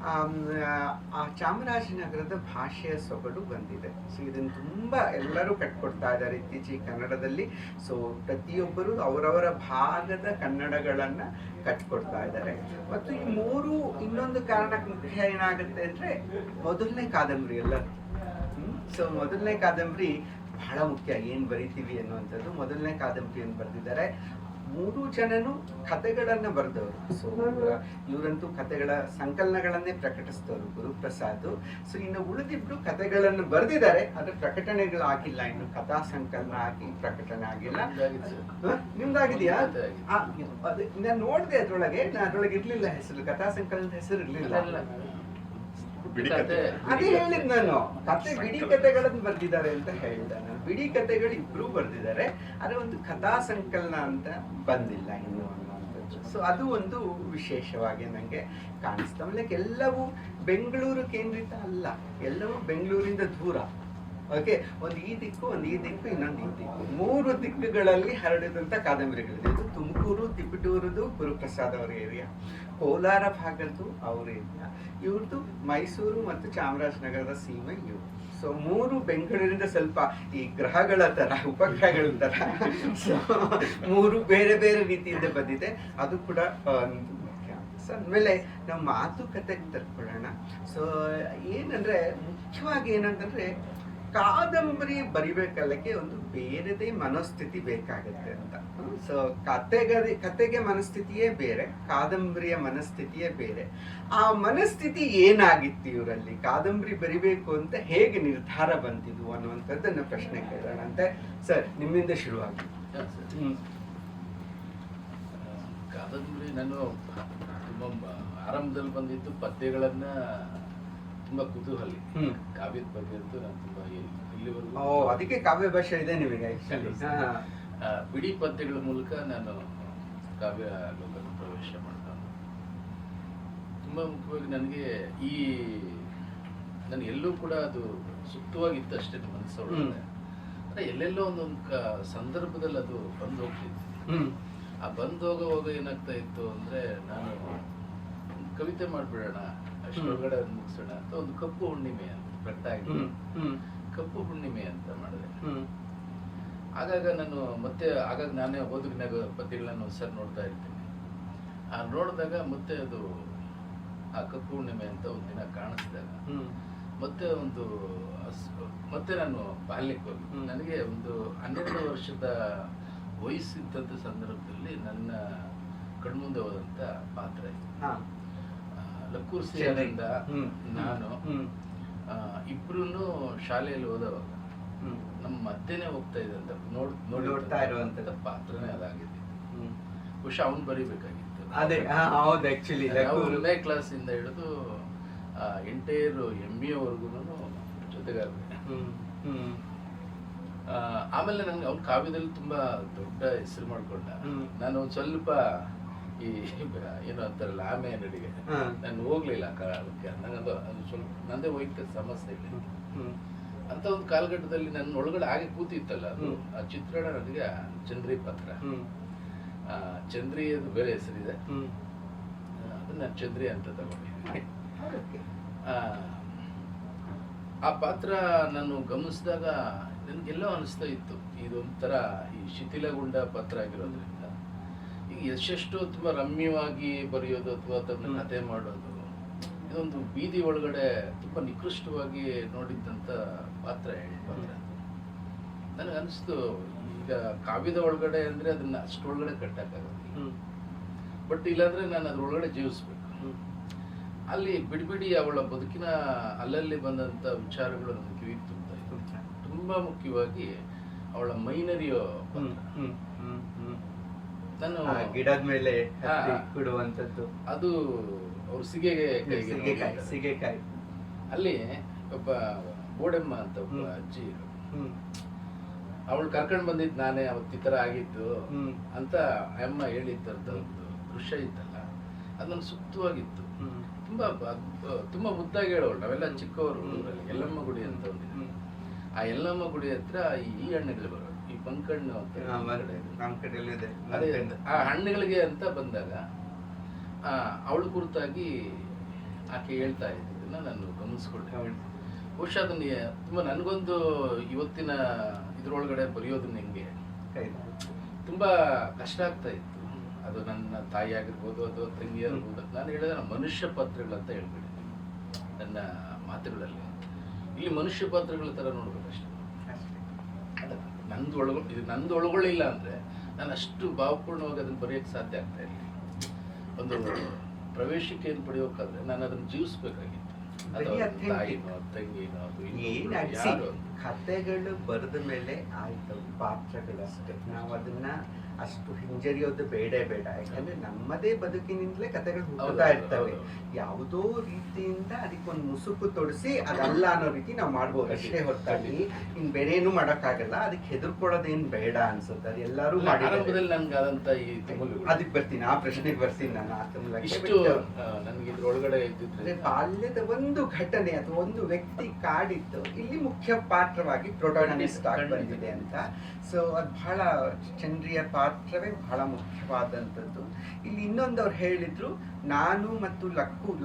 ಆ ಚಾಮರಾಜನಗರದ ಭಾಷೆಯ ಸೊಗಡು ಬಂದಿದೆ. ಸೊ ಇದನ್ನು ತುಂಬಾ ಎಲ್ಲರೂ ಕಟ್ಕೊಡ್ತಾ ಇದ್ದಾರೆ ಇತ್ತೀಚೆಗೆ ಕನ್ನಡದಲ್ಲಿ. ಸೊ ಪ್ರತಿಯೊಬ್ಬರು ಅವರವರ ಭಾಗದ ಕನ್ನಡಗಳನ್ನ ಕಟ್ಕೊಡ್ತಾ ಇದ್ದಾರೆ. ಮತ್ತು ಈ ಮೂರು, ಇನ್ನೊಂದು ಕಾರಣಕ್ಕೆ ಮುಖ್ಯ ಏನಾಗುತ್ತೆ ಅಂದ್ರೆ, ಮೊದಲನೇ ಕಾದಂಬರಿ ಎಲ್ಲ. ಸೊ ಮೊದಲನೇ ಕಾದಂಬರಿ ಬಹಳ ಮುಖ್ಯ, ಏನ್ ಬರಿತೀವಿ ಅನ್ನುವಂಥದ್ದು. ಮೊದಲನೇ ಕಾದಂಬರಿಯನ್ನು ಬರೆದಿದ್ದಾರೆ. 3 ಜನನು ಕಥೆಗಳನ್ನ ಬರೆದವರು. ಸೊ ಇವರಂತೂ ಕಥೆಗಳ ಸಂಕಲನಗಳನ್ನೇ ಪ್ರಕಟಿಸಿದವರು, ಗುರುಪ್ರಸಾದ್. ಸೊ ಇನ್ನು ಉಳಿದಿಬ್ರು ಕಥೆಗಳನ್ನು ಬರೆದಿದ್ದಾರೆ, ಆದ್ರೆ ಪ್ರಕಟಣೆಗಳಾಗಿಲ್ಲ. ಇನ್ನು ಕಥಾ ಸಂಕಲನ ಆಗಿ ಪ್ರಕಟಣೆ ಆಗಿಲ್ಲ. ನಿಮ್ದಾಗಿದೆಯಾ? ನಾನು ನೋಡಿದೆ ಅದ್ರೊಳಗೆ ಇರ್ಲಿಲ್ಲ ಹೆಸರು, ಕಥಾ ಸಂಕಲನದ ಹೆಸರು ಇರ್ಲಿಲ್ಲ. ಅದೇ ಹೇಳಿದ್ ನಾನು, ಕತೆ ಬಿಡಿ ಕಥೆಗಳನ್ನು ಬರ್ದಿದ್ದಾರೆ ಅಂತ ಹೇಳಿದೆ ನಾನು. ಬಿಡಿ ಕಥೆಗಳು ಇಬ್ರು ಬರ್ದಿದ್ದಾರೆ, ಆದ್ರೆ ಒಂದು ಕಥಾ ಸಂಕಲನ ಅಂತ ಬಂದಿಲ್ಲ ಇನ್ನು ಅನ್ನುವಂಥದ್ದು. ಸೊ ಅದು ಒಂದು ವಿಶೇಷವಾಗಿ ನಂಗೆ ಕಾಣಿಸ್ತಾ. ಆಮೇಲೆ ಎಲ್ಲವೂ ಬೆಂಗಳೂರು ಕೇಂದ್ರಿತ ಅಲ್ಲ, ಎಲ್ಲವೂ ಬೆಂಗಳೂರಿಂದ ದೂರ. ಓಕೆ, ಒಂದು ಈ ದಿಕ್ಕು, ಒಂದು ಈ ದಿಕ್ಕು, ಇನ್ನೊಂದು ಈ ದಿಕ್ಕು, 3 ದಿಕ್ಕುಗಳಲ್ಲಿ ಹರಡಿದಂತ ಕಾದಂಬರಿಗಳಿದೆ. ಇದು ತುಮಕೂರು, ತಿಪಟೂರದು ಗುರುಪ್ರಸಾದ್ ಅವರ ಏರಿಯಾ, ಕೋಲಾರ ಭಾಗದ್ದು ಅವ್ರ ಏರಿಯಾ, ಇವ್ರದ್ದು ಮೈಸೂರು ಮತ್ತು ಚಾಮರಾಜನಗರದ ಸೀಮೆ ಇವು. ಸೊ 3 ಬೆಂಗಳೂರಿಂದ ಸ್ವಲ್ಪ ಈ ಗ್ರಹಗಳ ತರ, ಉಪಗ್ರಹಗಳ ತರ. ಸೊ 3 ಬೇರೆ ಬೇರೆ ರೀತಿಯಿಂದ ಬಂದಿದೆ. ಅದು ಕೂಡ ಮುಖ್ಯ. ಸೊ ಅಂದಮೇಲೆ ನಾವು ಮಾತುಕತೆಗೆ ತರ್ಕೊಳ್ಳೋಣ. ಸೊ ಏನಂದ್ರೆ, ಮುಖ್ಯವಾಗಿ ಏನಂತಂದ್ರೆ, ಕಾದಂಬರಿ ಬರಿಬೇಕಲ್ಲಕ್ಕೆ ಒಂದು ಬೇರೆದೇ ಮನೋಸ್ಥಿತಿ ಬೇಕಾಗುತ್ತೆ ಅಂತ. ಸೊ ಕತೆಗೆ ಮನಸ್ಥಿತಿಯೇ ಬೇರೆ, ಕಾದಂಬರಿಯ ಮನಸ್ಥಿತಿಯೇ ಬೇರೆ. ಆ ಮನಸ್ಥಿತಿ ಏನಾಗಿತ್ತು ಇವರಲ್ಲಿ, ಕಾದಂಬರಿ ಬರಿಬೇಕು ಅಂತ ಹೇಗೆ ನಿರ್ಧಾರ ಬಂತಿದ್ವು ಅನ್ನುವಂಥದ್ದನ್ನ ಪ್ರಶ್ನೆ ಕೇಳೋಣ ಅಂತೆ. ಸರ್, ನಿಮ್ಮಿಂದ ಶುರುವಾಗಿ. ಕಾದಂಬರಿ ನಾನು ತುಂಬಾ ಆರಂಭದಲ್ಲಿ ಬಂದಿದ್ದು ಪದ್ಯಗಳನ್ನ ತುಂಬಾ ಕುತೂಹಲಿ. ಕಾವ್ಯದ ಬಗ್ಗೆ ಅಂತೂ ನಾನು ತುಂಬಾ ಇಲ್ಲಿವರೆಗೂ, ಅದಕ್ಕೆ ಕಾವ್ಯ ಭಾಷೆ ಇದೆ ನಿಮಗೆ. ಬಿಡಿ ಪದ್ಯಗಳ ಮೂಲಕ ನಾನು ಕಾವ್ಯ ಲೋಕಕ್ಕೆ ಪ್ರವೇಶ ಮಾಡ್ತಾ. ತುಂಬಾ ಮುಖ್ಯವಾಗಿ ನನಗೆ ನಾನು ಎಲ್ಲೂ ಕೂಡ ಅದು ಸೂಕ್ತವಾಗಿತ್ತು ಅಷ್ಟೇ ಮನಸ್ಸೊಳಗೆ. ಅಂದ್ರೆ ಎಲ್ಲೆಲ್ಲೋ ಒಂದೊಂದು ಸಂದರ್ಭದಲ್ಲಿ ಅದು ಬಂದು ಹೋಗ್ತಿತ್ತು. ಆ ಬಂದು ಹೋಗುವಾಗ ಏನಾಗ್ತಾ ಇತ್ತು ಅಂದ್ರೆ, ನಾನು ಕವಿತೆ ಮಾಡ್ಬಿಡೋಣ, ಅಷ್ಟೊಳಗಡೆ ಮುಗಿಸೋಣ ಅಂತ ಒಂದು ಕಪ್ಪು ಹುಣ್ಣಿಮೆ ಅಂತ ಪ್ರಕಟ ಆಗಿ, ಕಪ್ಪು ಹುಣ್ಣಿಮೆ ಅಂತ ಮಾಡಿದೆ. ಆಗಾಗ ನಾನು ಆಗಾಗ ನಾನೇ ಓದುಗಿನಾಗ ಪದ್ಯಗಳನ್ನ ಸರ್ ನೋಡ್ತಾ ಇರ್ತೀನಿ. ಆ ನೋಡಿದಾಗ ಮತ್ತೆ ಅದು ಆ ಕಪ್ಪು ಹುಣ್ಣಿಮೆ ಅಂತ ಒಂದು ದಿನ ಕಾಣಿಸಿದಾಗ ಮತ್ತೆ ನಾನು ಬಾಲ್ಯಕ್ಕೆ ಹೋಗಿ, ನನಗೆ ಒಂದು 12 ವರ್ಷದ ವಯಸ್ಸಿದ್ದಂಥ ಸಂದರ್ಭದಲ್ಲಿ ನನ್ನ ಕಣ್ಮುಂದೆ ಹೋದಂತ ಪಾತ್ರ ಇತ್ತು. ಲಕ್ಕೂರ್ ಸೇನೆಯಿಂದ ನಾನು ಇಬ್ರು ಶಾಲೆಯಲ್ಲಿ ಓದೋವಾಗ ನಮ್ಮ ಮಧ್ಯೆನೆ ಹೋಗ್ತಾ ಇದೆ ಅಂತ ನೋಡ್ತಾ ಇರುವಂತ ಪಾತ್ರನೇ ಅದಾಗಿದೆ. ಬಹುಶಃ ಅವ್ನು ಬರಿಬೇಕಾಗಿತ್ತು. ಅದೇ ಹೌದು, ಆಕ್ಚುಲಿ 1ನೇ ಕ್ಲಾಸಿಂದ ಹಿಡಿದು ಎಂಟೈರ್ ME ವರ್ಗು ಜೊತೆಗಾರ. ಆಮೇಲೆ ನಂಗೆ ಅವ್ನ ಕಾವ್ಯದಲ್ಲಿ ತುಂಬಾ ದೊಡ್ಡ ಹೆಸರು ಮಾಡ್ಕೊಂಡ. ನಾನು ಒಂದ್ ಸ್ವಲ್ಪ ಈ ಏನು ಅಂತಾರಲ್ಲ ಆಮೆ ನಡಿಗೆ ಹಾ. ನಾನು ಹೋಗ್ಲಿಲ್ಲ ಆ ಕಾಲಕ್ಕೆ. ನನಗದು ಅದು ಸ್ವಲ್ಪ ನಂದೇ ವೈಯಕ್ತಿಕ ಸಮಸ್ಯೆ ಇದೆ. ಅಂತ ಒಂದು ಕಾಲಘಟ್ಟದಲ್ಲಿ ನನ್ನ ಒಳಗಡೆ ಹಾಗೆ ಕೂತಿತ್ತಲ್ಲ ಅದು ಆ ಚಿತ್ರಣ ನನಗೆ ಚಂದ್ರಿ ಪಾತ್ರ. ಚಂದ್ರಿ ಅದು ಬೇರೆ ಹೆಸರಿದೆ, ಅದನ್ನ ನಾನು ಚಂದ್ರಿ ಅಂತ ತಗೊಂಡಿದ್ದೀನಿ. ಆ ಪಾತ್ರ ನಾನು ಗಮನಿಸಿದಾಗ ನನಗೆಲ್ಲೋ ಅನಿಸ್ತಾ ಇತ್ತು, ಇದೊಂಥರ ಈ ಶಿಥಿಲಗೊಂಡ ಪಾತ್ರ ಆಗಿರೋದ್ರಿಂದ ಈಗ ಎಷ್ಟೆಷ್ಟು ತುಂಬಾ ರಮ್ಯವಾಗಿ ಬರೆಯೋದು ಅಥವಾ ಅದನ್ನ ಕಥೆ ಮಾಡೋದು, ಇದೊಂದು ಬೀದಿ ಒಳಗಡೆ ತುಂಬಾ ನಿಕೃಷ್ಟವಾಗಿ ನೋಡಿದ್ದಂತ ಪಾತ್ರ ಹೇಳಿ ಪಾತ್ರ. ನನಗೆ ಅನಿಸ್ತು, ಈಗ ಕಾವ್ಯದ ಒಳಗಡೆ ಅಂದ್ರೆ ಅದನ್ನ ಅಷ್ಟೊಳಗಡೆ ಕಟ್ಟಕ್ಕಾಗೋದಿಲ್ಲ, ಬಟ್ ಇಲ್ಲಾಂದ್ರೆ ನಾನು ಅದ್ರೊಳಗಡೆ ಜೀವಿಸ್ಬೇಕು. ಅಲ್ಲಿ ಬಿಡ್ಬಿಡಿ ಅವಳ ಬದುಕಿನ ಅಲ್ಲಲ್ಲಿ ಬಂದಂತ ವಿಚಾರಗಳು ನನ್ನ ಕಿವಿಗೆ ತುಂಬ್ತಾ ಇತ್ತು. ತುಂಬಾ ಮುಖ್ಯವಾಗಿ ಅವಳ ಮೈನರಿಯೋ ನಾನು ಗಿಡದ ಮೇಲೆ ಕೊಡುವಂತದ್ದು, ಅದು ಅವ್ರ ಸಿಗೆಗೆ ಸಿಗೆಕಾಯಿ. ಅಲ್ಲಿ ಒಬ್ಬ ಬೋಡೆಮ್ಮ ಅಂತ ಒಬ್ಬ ಅಜ್ಜಿ, ಅವಳು ಕರ್ಕೊಂಡ್ ಬಂದಿದ್ ನಾನೇ ಅವತ್ತು ಈ ತರ ಆಗಿದ್ದು ಅಂತ ಅಮ್ಮ ಹೇಳಿದ್ದಂತ ಒಂದು ದೃಶ್ಯ ಇತ್ತಲ್ಲ, ಅದು ನನ್ಗೆ ಸೂಕ್ತವಾಗಿತ್ತು. ತುಂಬಾ ಮುದ್ದಾಗಿ ಹೇಳೋಳು. ನಾವೆಲ್ಲ ಚಿಕ್ಕವರು ಊರಲ್ಲಿ ಎಲ್ಲಮ್ಮ ಗುಡಿ ಅಂತ ಒಂದಿದೆ, ಆ ಎಲ್ಲಮ್ಮ ಗುಡಿ ಹತ್ರ ಈ ಹಣ್ಣುಗಳು ಬರೋದು, ಈ ಬಂಕಣ್ಣು ಅಂತ ಅದೇ ಆ ಹಣ್ಣುಗಳಿಗೆ ಅಂತ ಬಂದಾಗ ಅವಳು ಕುರಿತಾಗಿ ಆಕೆ ಹೇಳ್ತಾ ಇದ್ದನ್ನ ನಾನು ಗಮನಿಸ್ಕೊಂಡೆ. ಬಹುಶಃ ಅದನ್ನ ತುಂಬಾ ನನಗೊಂದು ಇವತ್ತಿನ ಇದ್ರೊಳಗಡೆ ಬರೆಯೋದನ್ನ ಹೆಂಗೆ ತುಂಬಾ ಕಷ್ಟ ಆಗ್ತಾ ಇತ್ತು. ಅದು ನನ್ನ ತಾಯಿ ಆಗಿರ್ಬೋದು ಅಥವಾ ತಂಗಿ ಆಗಿರ್ಬೋದು. ನಾನು ಹೇಳಿದ್ರೆ ಮನುಷ್ಯ ಪಾತ್ರಗಳಂತ ಹೇಳ್ಬಿಟ್ಟಿದ್ದೀನಿ ನನ್ನ ಮಾತುಗಳಲ್ಲಿ. ಇಲ್ಲಿ ಮನುಷ್ಯ ಪಾತ್ರಗಳ ತರ ನೋಡ್ಬೇಕಷ್ಟೇ. ನಂದು ಒಳಗೊಳ್ಳಿಲ್ಲ ಅಂದ್ರೆ ನಾನು ಅಷ್ಟು ಭಾವಪೂರ್ಣವಾಗಿ ಅದನ್ನ ಬರೆಯಕ್ಕೆ ಸಾಧ್ಯ ಆಗ್ತಾ ಇಲ್ಲ. ಒಂದು ಪ್ರವೇಶಿಕೆಯನ್ನು ಪಡೆಯೋಕಾದ್ರೆ ನಾನು ಅದನ್ನ ಜೀವಿಸ್ಬೇಕಾಗಿತ್ತು. ತಾಯಿನೋ ತಂಗಿನೋ ಅದು ಕಥೆಗಳು ಬರೆದ ಮೇಲೆ ಆಯ್ತು ಪಾತ್ರಗಳಷ್ಟೇ. ನಾವು ಅದನ್ನ ಅಷ್ಟು ಹಿಂಜರಿಯೋದು ಬೇಡ. ಯಾಕಂದ್ರೆ ನಮ್ಮದೇ ಬದುಕಿನಿಂದಲೇ ಕಥೆಗಳು ಹುಟ್ಟುತ್ತಾ ಇರ್ತವೆ. ಯಾವುದೋ ರೀತಿಯಿಂದ ಅದಕ್ಕೊಂದು ಮುಸುಕು ತೊಡಿಸಿ ಅದಲ್ಲ ಅನ್ನೋ ರೀತಿ ನಾವು ಮಾಡ್ಬೋದು ಅಷ್ಟೇ ಹೊರತಾಗಿ ಇನ್ ಬೇರೆ ಏನು ಮಾಡಕ್ಕಾಗಲ್ಲ. ಅದಕ್ಕೆ ಹೆದರ್ಕೊಳ್ಳೋದೇನ್ ಬೇಡ ಅನ್ಸುತ್ತೆ. ಅದು ಎಲ್ಲರೂ ಅದಕ್ಕೆ ಬರ್ತೀನಿ, ಆ ಪ್ರಶ್ನೆಗೆ ಬರ್ತೀನಿ ನಾನು. ನನ್ಗೆ ಇದ್ರೊಳಗಡೆ ಇದ್ದಿದ್ರೆ ಬಾಲ್ಯದ ಒಂದು ಘಟನೆ ಅಥವಾ ಒಂದು ವ್ಯಕ್ತಿ ಕಾಡಿತ್ತು ಇಲ್ಲಿ ಮುಖ್ಯ ಪಾತ್ರವಾಗಿ ಪ್ರೊಟಾಗನಿಸ್ಟ್ ಆಗಿ ಬಂದಿದೆ ಅಂತ. ಸೊ ಅದು ಬಹಳ ಚಂದ್ರಿಯ ಪಾತ್ರವೇ ಬಹಳ ಮುಖ್ಯವಾದಂಥದ್ದು. ಇಲ್ಲಿ ಇನ್ನೊಂದು ಅವ್ರು ಹೇಳಿದ್ರು, ನಾನು ಮತ್ತು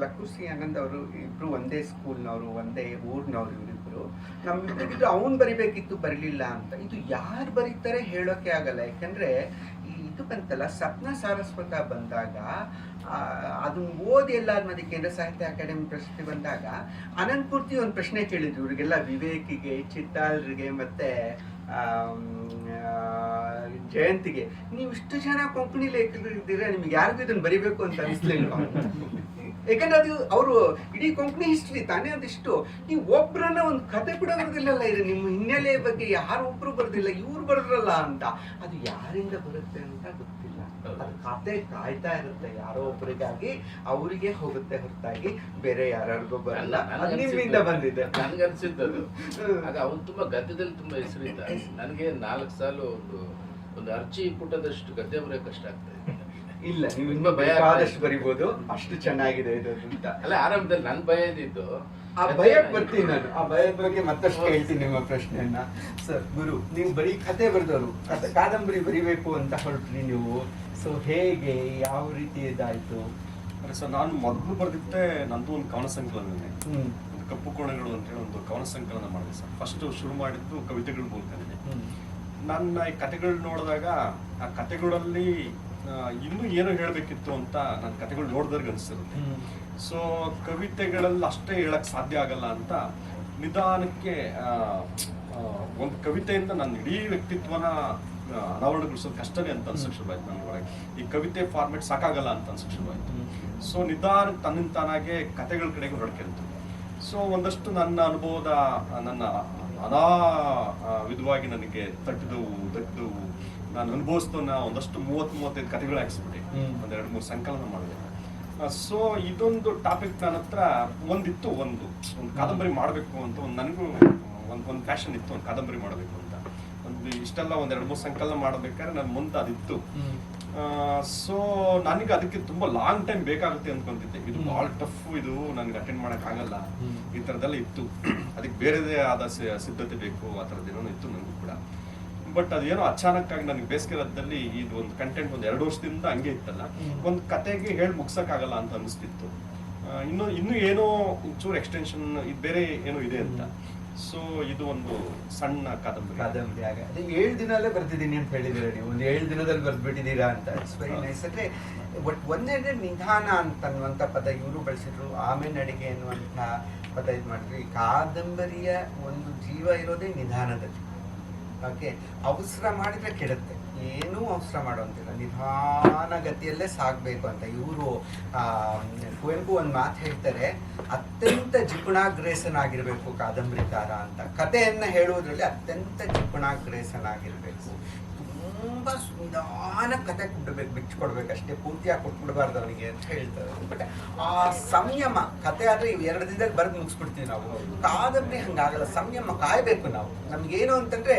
ಲಕ್ಕು ಸಿ ಆನಂದ್ ಅವರು ಇಬ್ರು ಒಂದೇ ಸ್ಕೂಲ್ನವರು, ಒಂದೇ ಊರ್ನವ್ರು. ಇವರಿಬ್ರು ನಮ್ಮಿಬ್ಬರಿಗಿದ್ರು ಅವ್ನು ಬರಿಬೇಕಿತ್ತು, ಬರಲಿಲ್ಲ ಅಂತ. ಇದು ಯಾರು ಬರೀತಾರೆ ಹೇಳೋಕೆ ಆಗಲ್ಲ. ಯಾಕಂದ್ರೆ ಇದು ಬಂತಲ್ಲ ಸಪ್ನ ಸಾರಸ್ವತ ಬಂದಾಗ ಅದನ್ನ ಓದಿ ಎಲ್ಲ ಮತ್ತೆ ಕೇಂದ್ರ ಸಾಹಿತ್ಯ ಅಕಾಡೆಮಿ ಪ್ರಶಸ್ತಿ ಬಂದಾಗ ಅನಂತಪೂರ್ತಿ ಒಂದು ಪ್ರಶ್ನೆ ಕೇಳಿದ್ರು ಇವರಿಗೆಲ್ಲ, ವಿವೇಕಿಗೆ, ಚಿತ್ತಾಲ್ರಿಗೆ ಮತ್ತೆ ಜಯಂತಿಗೆ, ನೀವು ಇಷ್ಟು ಜನ ಕೊಂಕಣಿ ಲೇಖಕರಿದ್ದೀರಾ, ನಿಮ್ಗೆ ಯಾರಿಗೂ ಇದನ್ನ ಬರಿಬೇಕು ಅಂತ ಅನಿಸ್ಲಿಲ್ವಾ? ಯಾಕಂದ್ರೆ ಅದು ಅವರು ಇಡೀ ಕೊಂಕಣಿ ಹಿಸ್ಟ್ರಿ ತಾನೇ ಅದಿಷ್ಟು. ನೀವು ಒಬ್ರನ್ನ ಒಂದು ಕತೆ ಕೂಡ ಬರೋದಿಲ್ಲಲ್ಲ, ಇದು ನಿಮ್ಮ ಹಿನ್ನೆಲೆ ಬಗ್ಗೆ ಯಾರು ಒಬ್ರು ಬರೋದಿಲ್ಲ, ಇವ್ರು ಬರೋದ್ರಲ್ಲ ಅಂತ. ಅದು ಯಾರಿಂದ ಬರುತ್ತೆ ಅಂತ ಗೊತ್ತಿಲ್ಲ. ಅದು ಕತೆ ಕಾಯ್ತಾ ಇರುತ್ತೆ ಯಾರೋ ಒಬ್ಬರಿಗಾಗಿ, ಅವರಿಗೆ ಹೋಗುತ್ತೆ ಹೊರತಾಗಿ ಬೇರೆ ಯಾರಿಗೂ ಬರಲ್ಲ. ಅದು ನಿಮ್ಮಿಂದ ಬಂದಿದೆ. ನನ್ಗನ್ಸಿದ್ದದು ಆಗ ಅವ್ನು ತುಂಬಾ ಗದ್ಯದಲ್ಲಿ ತುಂಬಾ ಹೆಸರಿದ್ದ. ನನಗೆ 4 ಸಾಲು ಒಂದು ಅರ್ಜಿ ಪುಟದಷ್ಟು ಗದ್ಯ ಬರೆಯೋಕೆ ಕಷ್ಟ ಆಗ್ತಾ ಇದೆ. ಇಲ್ಲ, ನೀವು ತುಂಬಾ ಬೇಕಾದಷ್ಟು ಬರಿಬೋದು, ಅಷ್ಟು ಚೆನ್ನಾಗಿದೆ ಇದು ಅಂತ. ಅಲ್ಲ, ಆರಂಭದಲ್ಲಿ ನನ್ ಭಯ ಇದ್ದಿದ್ದು, ಆ ಭಯಕ್ಕೆ ಬರ್ತೀನಿ ನಾನು. ಆ ಭಯದ ಬಗ್ಗೆ ಮತ್ತಷ್ಟು ಹೇಳ್ತೀನಿ ನಿಮ್ಮ ಪ್ರಶ್ನೆಯನ್ನ. ಸರ್, ಗುರು, ನೀವು ಬರೀ ಕತೆ ಬರೆದವರು, ಕಾದಂಬರಿ ಬರಿಬೇಕು ಅಂತ ಹೊರಟ್ರಿ ನೀವು. ಸೊ ಹೇಗೆ, ಯಾವ ರೀತಿ ಇದಾಯ್ತು? ಸರ್, ನಾನು ಮೊದಲು ಬರೆದಿದ್ದೆ ನಂದು ಒಂದು ಕವನ ಸಂಕಲನ, ಕಪ್ಪು ಕೋಣಗಳು ಅಂತ ಹೇಳಿ ಒಂದು ಕವನ ಸಂಕಲನ ಮಾಡಿದೆ ಸರ್. ಫಸ್ಟ್ ಶುರು ಮಾಡಿದ್ದು ಕವಿತೆಗಳ ಮೂಲಕನೇ. ನನ್ನ ಈ ಕತೆಗಳು ನೋಡಿದಾಗ ಆ ಕತೆಗಳಲ್ಲಿ ಇನ್ನೂ ಏನೋ ಹೇಳಬೇಕಿತ್ತು ಅಂತ ನನ್ನ ಕತೆಗಳು ನೋಡಿದವ್ರಿಗೆ ಅನಿಸಿರುತ್ತೆ. ಸೊ ಕವಿತೆಗಳಲ್ಲಿ ಅಷ್ಟೇ ಹೇಳಕ್ ಸಾಧ್ಯ ಆಗಲ್ಲ ಅಂತ ನಿಧಾನಕ್ಕೆ ಒಂದು ಕವಿತೆಯಿಂದ ನನ್ನ ಇಡೀ ವ್ಯಕ್ತಿತ್ವನ ಅನಾವರಣಗೊಳಿಸೋದು ಕಷ್ಟನೇ ಅಂತ ಅನ್ಸಕ್ ಶುರುವಾಯ್ತು ನನಗೊಳಗೆ. ಈ ಕವಿತೆ ಫಾರ್ಮೆಟ್ ಸಾಕಾಗಲ್ಲ ಅಂತ ಅನ್ಸಕ್ ಶುರುವಾಯ್ತು. ಸೊ ನಿಧಾನಕ್ಕೆ ತನ್ನಿಂದ ತಾನಾಗೆ ಕತೆಗಳ ಕಡೆಗೆ ಹೊರಡ್ಕೆಂತು. ಸೊ ಒಂದಷ್ಟು ನನ್ನ ಅನುಭವದ ನನ್ನ ವಿಧವಾಗಿ ನನಗೆ ತಟ್ಟಿದವು ನಾನು ಅನುಭವಿಸ್ತವನ್ನ ಒಂದಷ್ಟು 30-35 ಕಥೆಗಳು ಹಾಕಿಸ್ಬಿಟ್ಟೆ. 1-2-3 ಸಂಕಲನ ಮಾಡಿದೆ. ಸೊ ಇದೊಂದು ಟಾಪಿಕ್ ನನ್ನ ಹತ್ರ ಒಂದಿತ್ತು, ಒಂದು ಕಾದಂಬರಿ ಮಾಡಬೇಕು ಅಂತ ನನಗೂ ಒಂದು ಪ್ಯಾಷನ್ ಇತ್ತು, ಒಂದು ಕಾದಂಬರಿ ಮಾಡಬೇಕು ಅಂತ. ಇಷ್ಟೆಲ್ಲ 1-2-3 ಸಂಕಲನ ಮಾಡಬೇಕಾದ್ರೆ ನನ್ನ ಮುಂದೆ ಅದಿತ್ತು. ಸೊ ನನಗೆ ಅದಕ್ಕೆ ತುಂಬಾ ಲಾಂಗ್ ಟೈಮ್ ಬೇಕಾಗುತ್ತೆ ಅನ್ಕೊಂತಿದ್ದೆ. ಇದು ಬಹಳ ಟಫ್, ಇದು ನನಗೆ ಅಟೆಂಡ್ ಮಾಡಕ್ ಆಗಲ್ಲ, ಈ ತರದೆಲ್ಲ ಇತ್ತು. ಅದಕ್ಕೆ ಬೇರೆದೇ ಆದ ಸಿದ್ಧತೆ ಬೇಕು, ಆ ಥರದ್ದೇನೋ ಇತ್ತು ನನಗೂ ಕೂಡ. ಬಟ್ ಅದೇನೋ ಅಚಾನಕ್ ಆಗಿ ನನಗೆ ಬೇಸಿಗೆ ರಥದಲ್ಲಿ ಇದು ಒಂದು ಕಂಟೆಂಟ್ ಒಂದು 2 ವರ್ಷದಿಂದ ಹಂಗೆ ಇತ್ತಲ್ಲ, ಒಂದು ಕತೆಗೆ ಹೇಳಿ ಮುಗ್ಸಕ್ಕಾಗಲ್ಲ ಅಂತ ಅನಿಸ್ತಿತ್ತು. ಇನ್ನು ಏನೋ ಒಂಚೂರು ಎಕ್ಸ್ಟೆನ್ಷನ್ ಇದು ಬೇರೆ ಏನೋ ಇದೆ ಅಂತ. ಸೊ ಇದು ಒಂದು ಸಣ್ಣ ಕಾದಂಬರಿ ಆಗ ಅದೇ 7 ದಿನಲ್ಲೇ ಬರ್ತಿದ್ದೀನಿ ಅಂತ ಹೇಳಿದ್ದೀರಾ ನೀವು, ಒಂದು 7 ದಿನದಲ್ಲಿ ಬರ್ದ್ಬಿಟ್ಟಿದ್ದೀರಾ ಅಂತ. It's very nice. ಅಂದ್ರೆ ಬಟ್ ಒಂದೇ ನಿಧಾನ ಅಂತನ್ನುವಂಥ ಪದ ಇವರು ಬಳಸಿದ್ರು, ಆಮೇಲೆ ನಡಿಗೆ ಅನ್ನುವಂಥ ಪದ ಇದು ಮಾಡಿದ್ರು. ಈ ಕಾದಂಬರಿಯ ಒಂದು ಜೀವ ಇರೋದೇ ನಿಧಾನದಲ್ಲಿ. ಓಕೆ, ಅವಸರ ಮಾಡಿದ್ರೆ ಕೆಡುತ್ತೆ, ಏನೂ ಅವಸರ ಮಾಡುವಂತಿಲ್ಲ, ನಿಧಾನ ಗತಿಯಲ್ಲೇ ಸಾಗಬೇಕು ಅಂತ. ಇವರು ಕುವೆಂಪು ಒಂದು ಮಾತು ಹೇಳ್ತಾರೆ, ಅತ್ಯಂತ ಜಿಪುಣಾಗ್ರೇಸನಾಗಿರ್ಬೇಕು ಕಾದಂಬರಿಕಾರ ಅಂತ. ಕಥೆಯನ್ನು ಹೇಳುವುದರಲ್ಲಿ ಅತ್ಯಂತ ಜಿಪುಣಾಗ್ರೇಸನಾಗಿರ್ಬೇಕು, ತುಂಬ ನಿಧಾನ ಕತೆ ಕೊಡ್ಬೇಕು, ಬಿಚ್ಕೊಡ್ಬೇಕಷ್ಟೇ, ಪೂರ್ತಿಯಾಗಿ ಕೊಟ್ಬಿಡ್ಬಾರ್ದು ಅವನಿಗೆ ಅಂತ ಹೇಳ್ತಾರೆ. ಬಟ್ ಆ ಸಂಯಮ, ಕತೆ ಆದರೆ 2 ದಿನದಲ್ಲಿ ಬರೆದು ಮುಗಿಸ್ಬಿಡ್ತೀವಿ ನಾವು. ಕಾದಂಬರಿ ಹಂಗಾಗಲ್ಲ, ಸಂಯಮ ಕಾಯಬೇಕು ನಾವು. ನಮ್ಗೇನು ಅಂತಂದ್ರೆ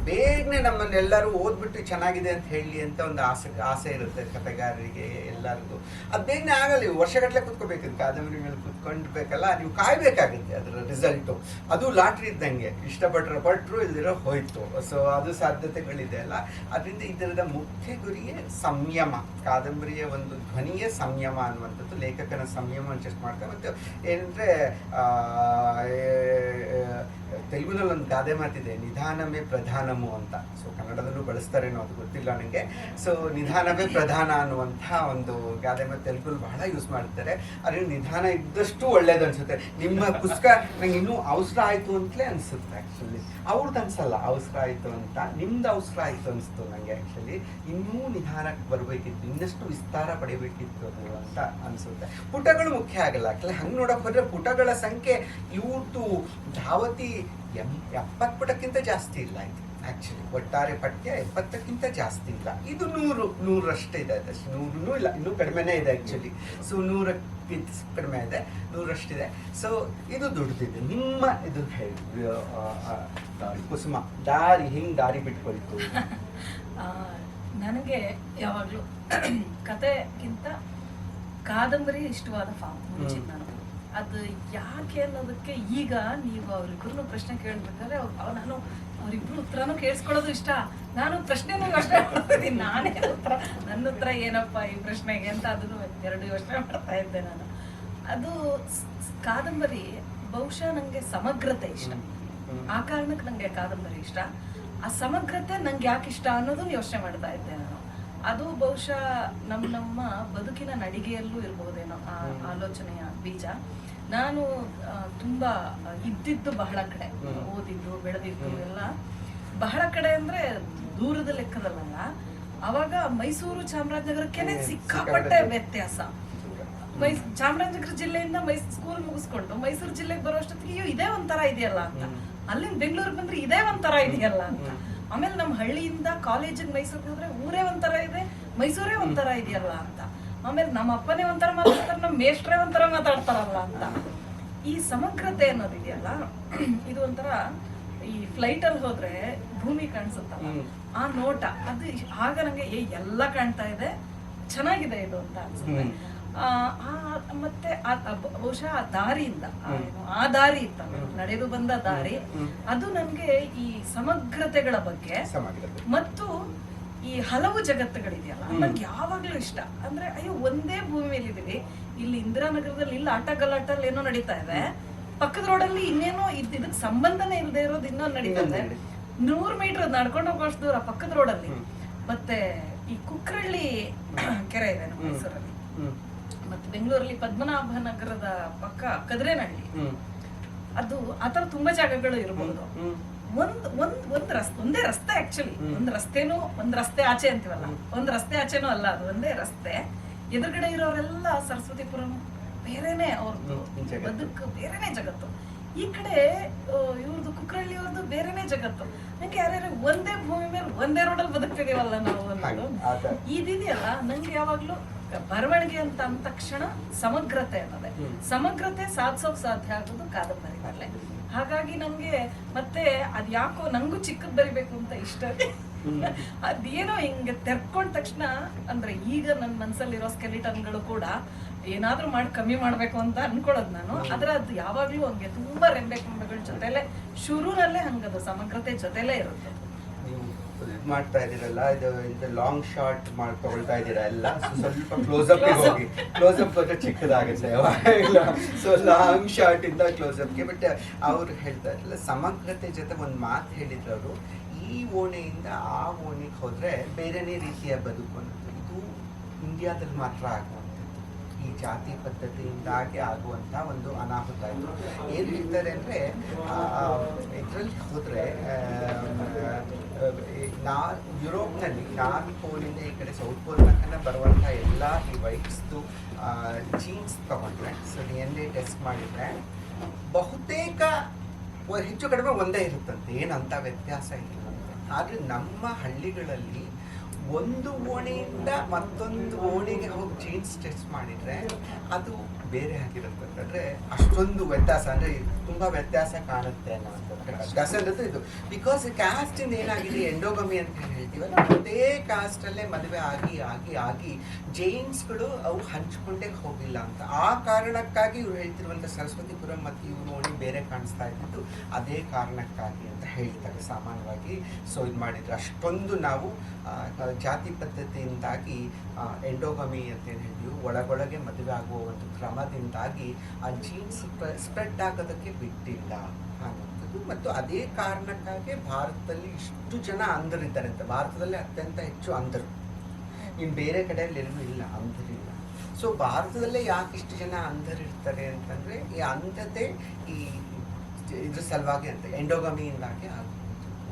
ಬೇಗನೆ ನಮ್ಮನ್ನೆಲ್ಲರೂ ಓದ್ಬಿಟ್ಟು ಚೆನ್ನಾಗಿದೆ ಅಂತ ಹೇಳಿ ಅಂತ ಒಂದು ಆಸೆ ಇರುತ್ತೆ ಕತೆಗಾರರಿಗೆ ಎಲ್ಲರಿಗೂ. ಅದು ಬೇಗನೆ ಆಗಲ್ಲ, ನೀವು ವರ್ಷಗಟ್ಟಲೆ ಕುತ್ಕೋಬೇಕು ಕಾದಂಬರಿ ಮೇಲೆ ಕುತ್ಕೊಂಡ್ಬೇಕಲ್ಲ, ನೀವು ಕಾಯ್ಬೇಕಾಗುತ್ತೆ ಅದರ ರಿಸಲ್ಟು. ಅದು ಲಾಟ್ರಿ ಇದ್ದಂಗೆ, ಇಷ್ಟಪಟ್ಟರು ಇಲ್ದಿರೋ ಹೋಯ್ತು. ಸೊ ಅದು ಸಾಧ್ಯತೆಗಳಿದೆ ಅಲ್ಲ. ಅದರಿಂದ ಇದರದ ಮುಖ್ಯ ಗುರಿಯೇ ಸಂಯಮ. ಕಾದಂಬರಿಯ ಒಂದು ಧ್ವನಿಯೇ ಸಂಯಮ ಅನ್ನುವಂಥದ್ದು, ಲೇಖಕನ ಸಂಯಮ ಚೆಕ್ ಮಾಡ್ತಾರೆ. ಮತ್ತು ಏನಂದ್ರೆ ತೆಲುಗಿನಲ್ಲಿ ಒಂದು ಗಾದೆ ಮಾತಿದೆ, ನಿಧಾನವೇ ಪ್ರಧಾನಮು ಅಂತ. ಸೊ ಕನ್ನಡದಲ್ಲೂ ಬಳಸ್ತಾರೇನೋ ಅದು ಗೊತ್ತಿಲ್ಲ ನನಗೆ. ಸೊ ನಿಧಾನವೇ ಪ್ರಧಾನ ಅನ್ನುವಂಥ ಒಂದು ಗಾದೆ ಮಾತು ತೆಲುಗಲ್ಲಿ ಬಹಳ ಯೂಸ್ ಮಾಡ್ತಾರೆ. ಅದರಿಂದ ನಿಧಾನ ಇದ್ದಷ್ಟು ಒಳ್ಳೇದು ಅನ್ಸುತ್ತೆ. ನಿಮ್ಮ ಪುಸ್ತಕ ನಂಗೆ ಇನ್ನೂ ಅವಸರ ಆಯಿತು ಅಂತಲೇ ಅನಿಸುತ್ತೆ ಆ್ಯಕ್ಚುಲಿ. ಅವ್ರದ್ದು ಅನ್ಸಲ್ಲ ಅವಸರ ಆಯಿತು ಅಂತ, ನಿಮ್ದು ಅವಸರ ಆಯಿತು ಅನಿಸ್ತು ನನಗೆ ಆ್ಯಕ್ಚುಲಿ. ಇನ್ನೂ ನಿಧಾನಕ್ಕೆ ಬರಬೇಕಿತ್ತು, ಇನ್ನಷ್ಟು ವಿಸ್ತಾರ ಪಡಿಬೇಕಿತ್ತು ಅದು ಅಂತ ಅನಿಸುತ್ತೆ. ಪುಟಗಳು ಮುಖ್ಯ ಆಗಲ್ಲ ಆ್ಯಕ್ಚುಲಿ. ಹಂಗೆ ನೋಡೋಕೆ ಹೋದರೆ ಪುಟಗಳ ಸಂಖ್ಯೆ ಇವ್ರದ್ದು ಧಾವತಿ 70 ಪುಟಕ್ಕಿಂತ ಜಾಸ್ತಿ ಇಲ್ಲ ಇದು ಆ್ಯಕ್ಚುಲಿ. ಒಟ್ಟಾರೆ ಪಠ್ಯ 70ಕ್ಕಿಂತ ಜಾಸ್ತಿ ಇಲ್ಲ. ಇದು 100 ಇದೆ ಅದಷ್ಟು, 100 ಇಲ್ಲ, ಇನ್ನೂ ಕಡಿಮೆನೇ ಇದೆ ಆ್ಯಕ್ಚುಲಿ. ಸೊ 100ಕ್ಕಿಂತ ಕಡಿಮೆ ಇದೆ, 100 ಸೊ ಇದು ದುಡ್ದಿದೆ. ನಿಮ್ಮ ಇದು ಹೇಳಿ ಕುಸುಮ, ದಾರಿ ಹಿಂಗೆ ದಾರಿ ಬಿಟ್ಕೊಳ್ತು. ನನಗೆ ಯಾವಾಗಲೂ ಕತೆಗಿಂತ ಕಾದಂಬರಿ ಇಷ್ಟವಾದ ಫಾರ್ಮ್ ಮುಂಚಿನ ನನಗೆ. ಅದು ಯಾಕೆ ಅನ್ನೋದಕ್ಕೆ ಈಗ ನೀವು ಅವ್ರಿಬ್ರು ಪ್ರಶ್ನೆ ಕೇಳಬೇಕಾದ್ರೆ ನಾನು ಅವ್ರಿಬ್ರು ಉತ್ತರನೂ ಕೇಳಿಸ್ಕೊಳ್ಳೋದು ಇಷ್ಟ, ನಾನು ಪ್ರಶ್ನೆನೂ ಯೋಚನೆ ಮಾಡ್ತಿದ್ದೀನಿ, ನಾನೇ ಉತ್ತರ, ನನ್ನ ಉತ್ತರ ಏನಪ್ಪ ಈ ಪ್ರಶ್ನೆಗೆ ಅಂತ ಅದನ್ನು 2 ಯೋಚನೆ ಮಾಡ್ತಾ ಇದ್ದೆ ನಾನು. ಅದು ಕಾದಂಬರಿ ಬಹುಶಃ ನನಗೆ ಸಮಗ್ರತೆ ಇಷ್ಟ, ಆ ಕಾರಣಕ್ಕೆ ನನಗೆ ಕಾದಂಬರಿ ಇಷ್ಟ. ಆ ಸಮಗ್ರತೆ ನಂಗೆ ಯಾಕೆ ಇಷ್ಟ ಅನ್ನೋದನ್ನ ಯೋಚನೆ ಮಾಡ್ತಾ ಇದ್ದೆ ನಾನು. ಅದು ಬಹುಶಃ ನಮ್ಮ ಬದುಕಿನ ನಡಿಗೆಯಲ್ಲೂ ಇರ್ಬೋದೇನೋ ಆ ಆಲೋಚನೆಯ ಬೀಜ. ನಾನು ತುಂಬಾ ಇದ್ದಿದ್ದು ಬಹಳ ಕಡೆ, ಓದಿದ್ದು ಬೆಳೆದಿದ್ದು ಎಲ್ಲ ಬಹಳ ಕಡೆ ಅಂದ್ರೆ ದೂರದ ಲೆಕ್ಕದಲ್ಲ. ಅವಾಗ ಮೈಸೂರು ಚಾಮರಾಜನಗರಕ್ಕೆ ಸಿಕ್ಕಾಪಟ್ಟೆ ವ್ಯತ್ಯಾಸ. ಚಾಮರಾಜನಗರ ಜಿಲ್ಲೆಯಿಂದ ಸ್ಕೂಲ್ ಮುಗಿಸ್ಕೊಂಡು ಮೈಸೂರು ಜಿಲ್ಲೆಗೆ ಬರೋ ಅಷ್ಟೊತ್ತಿಗೆ ಅಯ್ಯೋ ಇದೇ ಒಂಥರ ಇದೆಯಲ್ಲ ಅಂತ, ಅಲ್ಲಿಂದ ಬೆಂಗಳೂರಿಗೆ ಬಂದ್ರೆ ಇದೇ ಒಂಥರ ಇದೆಯಲ್ಲ ಅಂತ. ಆಮೇಲೆ ನಮ್ಮ ಹಳ್ಳಿಯಿಂದ ಕಾಲೇಜಿಗೆ ಮೈಸೂರಿಗೆ ಹೋದ್ರೆ ಊರೇ ಒಂಥರ ಇದೆ, ಮೈಸೂರೇ ಒಂಥರ ಇದೆಯಲ್ಲ ಅಂತ. ಆಮೇಲೆ ನಮ್ಮ ಅಪ್ಪನೇ ಒಂಥರ ಮಾತಾಡ್ತಾರೆ, ನಮ್ಮ ಮೇಷ್ಟ್ರೇ ಒಂಥರ ಮಾತಾಡ್ತಾರಲ್ಲ ಅಂತ. ಈ ಸಮಗ್ರತೆ ಅನ್ನೋದಿದೆಯಲ್ಲ, ಇದು ಒಂಥರ ಈ ಫ್ಲೈಟ್ ಅಲ್ಲಿ ಹೋದ್ರೆ ಭೂಮಿ ಕಾಣಿಸುತ್ತಲ್ಲ, ಆ ನೋಟ ಅದು ಆಗ ನಂಗೆ ಎಲ್ಲ ಕಾಣ್ತಾ ಇದೆ, ಚೆನ್ನಾಗಿದೆ ಇದು ಅಂತ ಅನ್ಸುತ್ತೆ. ಮತ್ತೆ ಬಹುಶಃ ಆ ದಾರಿಯಿಂದ ಆ ದಾರಿ ಇತ್ತಲ್ಲ, ನಡೆದು ಬಂದ ದಾರಿ, ಅದು ನನ್ಗೆ ಈ ಸಮಗ್ರತೆಗಳ ಬಗ್ಗೆ ಮತ್ತು ಈ ಹಲವು ಜಗತ್ತುಗಳಿದೆಯಲ್ಲ ನನ್ಗೆ ಯಾವಾಗ್ಲೂ ಇಷ್ಟ. ಅಂದ್ರೆ ಅಯ್ಯೋ ಒಂದೇ ಭೂಮಿ ಮೇಲೆ ಇದೀವಿ, ಇಲ್ಲಿ ಇಂದಿರಾನಗರದಲ್ಲಿ ಇಲ್ಲ ಆಟ ಗಲಾಟಲ್ಲಿ ಏನೋ ನಡೀತಾ ಇದೆ, ಪಕ್ಕದ ರೋಡಲ್ಲಿ ಇನ್ನೇನೋ ಇದಕ್ಕೆ ಸಂಬಂಧನೇ ಇಲ್ಲದೆ ಇರೋದು ಇನ್ನೊಂದು ನಡೀತಾ ಇದೆ, 100 ಮೀಟರ್ ನಡ್ಕೊಂಡು ಹೋಗೋಷ್ಟು ದೂರ ಪಕ್ಕದ ರೋಡಲ್ಲಿ. ಮತ್ತೆ ಈ ಕುಕ್ರಳ್ಳಿ ಕೆರೆ ಇದೆ ನಮ್ಮ ಮೈಸೂರಲ್ಲಿ, ಮತ್ತೆ ಬೆಂಗಳೂರಲ್ಲಿ ಪದ್ಮನಾಭ ನಗರದ ಪಕ್ಕ ಕದ್ರೇನಹಳ್ಳಿ, ಅದು ಆತರ ತುಂಬಾ ಜಾಗಗಳು ಇರಬಹುದು. ಒಂದೇ ರಸ್ತೆ ಆಕ್ಚುಲಿ, ಒಂದ್ ರಸ್ತೆ ಆಚೆ ಅಂತೀವಲ್ಲ, ಒಂದ್ ರಸ್ತೆ ಆಚೆನೂ ಅಲ್ಲ, ಅದು ಒಂದೇ ರಸ್ತೆ. ಎದುರುಗಡೆ ಇರೋರೆಲ್ಲ ಸರಸ್ವತಿಪುರಂ ಬೇರೆನೆ, ಅವ್ರದ್ದು ಬದುಕು ಬೇರೆನೆ ಜಗತ್ತು. ಈ ಕಡೆ ಇವ್ರದ್ದು ಕುಕ್ರಳ್ಳಿ ಅವ್ರದ್ದು ಬೇರೆನೆ ಜಗತ್ತು. ನಂಗೆ ಯಾರ್ಯಾರು ಒಂದೇ ಭೂಮಿ ಮೇಲೆ ಒಂದೇ ರೋಡಲ್ಲಿ ಬದುಕ್ತಿದೀವಲ್ಲ ನಾವು ಅನ್ನೋದು ಇದಿದೆಯಲ್ಲ, ನಂಗೆ ಯಾವಾಗ್ಲೂ ಬರವಣಿಗೆ ಅಂತ ಅಂದ ತಕ್ಷಣ ಸಮಗ್ರತೆ ಅನ್ನೋದೆ. ಸಮಗ್ರತೆ ಸಾಧಿಸೋಕ್ ಸಾಧ್ಯ ಆಗೋದು ಕಾದಂಬರಿನಲ್ಲೇ. ಹಾಗಾಗಿ ನಂಗೆ ಮತ್ತೆ ಅದ್ ಯಾಕೋ ನಂಗೂ ಚಿಕ್ಕದ್ ಬರಿಬೇಕು ಅಂತ ಇಷ್ಟ. ಅದೇನೋ ಹಿಂಗೆ ತೆರ್ಕೊಂಡ ತಕ್ಷಣ ಅಂದ್ರೆ ಈಗ ನನ್ನ ಮನ್ಸಲ್ಲಿರೋ ಸ್ಕೆಲಿಟನ್ಗಳು ಕೂಡ ಏನಾದ್ರೂ ಮಾಡಿ ಕಮ್ಮಿ ಮಾಡ್ಬೇಕು ಅಂತ ಅನ್ಕೊಳ್ಳೋದು ನಾನು. ಆದ್ರೆ ಅದು ಯಾವಾಗ್ಲೂ ಹಂಗೆ ತುಂಬಾ ರೆಂಬೆ ಕೊಂಬೆಗಳ ಜೊತೆಲೆ ಶುರುನಲ್ಲೇ ಹಂಗದು ಸಮಗ್ರತೆ ಜೊತೆಲೇ ಇರುತ್ತೆ. ನೀವು ಇದು ಮಾಡ್ತಾ ಇದೀರಲ್ಲ, ಇದು ಲಾಂಗ್ ಶಾರ್ಟ್ ತಗೊಳ್ತಾ ಇದ್ದೀರಾ ಎಲ್ಲ, ಸ್ವಲ್ಪ ಕ್ಲೋಸಪ್ ಹೋಗಿ, ಕ್ಲೋಸಪ್ ಸ್ವಲ್ಪ ಚಿಕ್ಕದಾಗುತ್ತೆ ಸೊ ಲಾಂಗ್ ಶಾರ್ಟ್ ಇಂದ ಕ್ಲೋಸಪ್ಗೆ. ಬಟ್ ಅವ್ರು ಹೇಳ್ತಾ ಇರಲಿಲ್ಲ, ಸಮಗ್ರತೆ ಜೊತೆ ಒಂದು ಮಾತು ಹೇಳಿದ್ರು ಅವರು, ಈ ಓಣೆಯಿಂದ ಆ ಓಣೆಗೆ ಹೋದ್ರೆ ಬೇರೆನೇ ರೀತಿಯ ಬದುಕು ಅನ್ನೋದು. ಇದು ಇಂಡಿಯಾದಲ್ಲಿ ಮಾತ್ರ ಆಗುವಂಥದ್ದು, ಈ ಜಾತಿ ಪದ್ಧತಿಯಿಂದಾಗಿ ಆಗುವಂಥ ಒಂದು ಅನಾಹುತ. ಇದು ಏನು ಹೇಳ್ತಾರೆ ಅಂದರೆ, ಇದರಲ್ಲಿ ಹೋದರೆ ಯುರೋಪ್ನಲ್ಲಿ ನಾರ್ತ್ ಪೋಲಿಂದ ಈ ಕಡೆ ಸೌತ್ ಪೋಲ್ ತನಕ ಬರುವಂಥ ಎಲ್ಲ ಈ ವೈಟ್ಸ್ದು ಜೀನ್ಸ್ ತಗೊಂಡ್ರೆ, ಸೊ DNA ಟೆಸ್ಟ್ ಮಾಡಿದರೆ ಬಹುತೇಕ ಹೆಚ್ಚು ಕಡಿಮೆ ಒಂದೇ ಇರುತ್ತಂತೆ, ಏನಂತ ವ್ಯತ್ಯಾಸ ಇರುತ್ತಂತೆ. ಆದರೆ ನಮ್ಮ ಹಳ್ಳಿಗಳಲ್ಲಿ ಒಂದು ಓಣೆಯಿಂದ ಮತ್ತೊಂದು ಓಣೆಗೆ ಹೋಗಿ ಜೀನ್ಸ್ ಟೆಸ್ಟ್ ಮಾಡಿದರೆ ಅದು ಬೇರೆ ಆಗಿರುತ್ತೆ. ಅಂದರೆ ಅಷ್ಟೊಂದು ವ್ಯತ್ಯಾಸ, ಅಂದರೆ ತುಂಬ ವ್ಯತ್ಯಾಸ ಕಾಣುತ್ತೆ ಅನ್ನೋವಂಥದ್ದು. ವ್ಯತ್ಯಾಸ ಅನ್ನೋದು ಇದು ಬಿಕಾಸ್ ಕ್ಯಾಸ್ಟಿಂದ ಏನಾಗಿದೆ, ಎಂಡೋಗಮಿ ಅಂತ ಹೇಳ್ತೀವಲ್ಲ, ಅದೇ ಕಾಸ್ಟಲ್ಲೇ ಮದುವೆ ಆಗಿ ಆಗಿ ಆಗಿ ಜೈನ್ಸ್ಗಳು ಅವು ಹಂಚ್ಕೊಂಡೇ ಹೋಗಿಲ್ಲ ಅಂತ. ಆ ಕಾರಣಕ್ಕಾಗಿ ಇವ್ರು ಹೇಳ್ತಿರುವಂಥ ಸರಸ್ವತಿಪುರಂ ಮತ್ತು ಇವ್ರು ಓಣಿ ಬೇರೆ ಕಾಣಿಸ್ತಾ ಇದ್ದಿದ್ದು ಅದೇ ಕಾರಣಕ್ಕಾಗಿ ಅಂತ ಹೇಳ್ತಾರೆ ಸಾಮಾನ್ಯವಾಗಿ. ಸೊ ಇದು ಮಾಡಿದ್ರು ಅಷ್ಟೊಂದು ನಾವು ಜಾತಿ ಪದ್ಧತಿಯಿಂದಾಗಿ ಎಂಡೋಗಮಿ ಅಂತ ಏನು ಹೇಳ್ತೀವಿ, ಒಳಗೊಳಗೆ ಮದುವೆ ಆಗುವ ಒಂದು ಕ್ರಮದಿಂದಾಗಿ ಆ ಜೀನ್ಸ್ ಸ್ಪ್ರೆಡ್ ಆಗೋದಕ್ಕೆ ಬಿಟ್ಟಿಲ್ಲ ಅನ್ನೋದು. ಮತ್ತು ಅದೇ ಕಾರಣಕ್ಕಾಗಿ ಭಾರತದಲ್ಲಿ ಇಷ್ಟು ಜನ ಅಂಧರಿದ್ದಾರೆ ಅಂತ. ಭಾರತದಲ್ಲಿ ಅತ್ಯಂತ ಹೆಚ್ಚು ಅಂಧರು, ಇನ್ನು ಬೇರೆ ಕಡೆಯಲ್ಲಿ ಎಲ್ಲೂ ಇಲ್ಲ, ಅಂಧರಿಲ್ಲ. ಸೊ ಭಾರತದಲ್ಲೇ ಯಾಕೆ ಇಷ್ಟು ಜನ ಅಂಧರಿರ್ತಾರೆ ಅಂತಂದರೆ, ಈ ಅಂಧತೆ ಈ ಇದ್ರ ಸಲುವಾಗಿ ಅಂತ ಎಂಡೋಗಮಿಯಿಂದಾಗಿ ಆಗುತ್ತೆ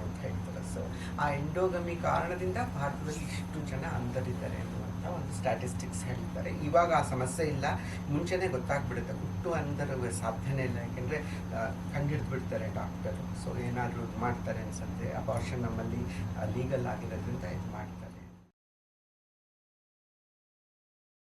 ಅಂತ ಹೇಳ್ತಾರೆ. ಸೊ ಆ ಎಂಡೋಗಮಿ ಕಾರಣದಿಂದ ಭಾರತದಲ್ಲಿ ಇಷ್ಟು ಜನ ಅಂಧರಿದ್ದಾರೆ ಅನ್ನುವಂಥ ಒಂದು ಸ್ಟ್ಯಾಟಿಸ್ಟಿಕ್ಸ್ ಹೇಳ್ತಾರೆ. ಇವಾಗ ಆ ಸಮಸ್ಯೆ ಇಲ್ಲ, ಮುಂಚೆನೇ ಗೊತ್ತಾಗ್ಬಿಡುತ್ತೆ. ಹುಟ್ಟು ಅಂಧರು ಸಾಧ್ಯನೇ ಇಲ್ಲ, ಯಾಕೆಂದರೆ ಕಂಡುಹಿಡಿದು ಬಿಡ್ತಾರೆ ಡಾಕ್ಟರು. ಸೊ ಏನಾದರೂ ಇದು ಮಾಡ್ತಾರೆ ಅನ್ಸುತ್ತೆ. ಅಬಾರ್ಷನ್ ನಮ್ಮಲ್ಲಿ ಲೀಗಲ್ ಆಗಿರೋದ್ರಿಂದ ಇದು ಮಾಡ್ತಾರೆ.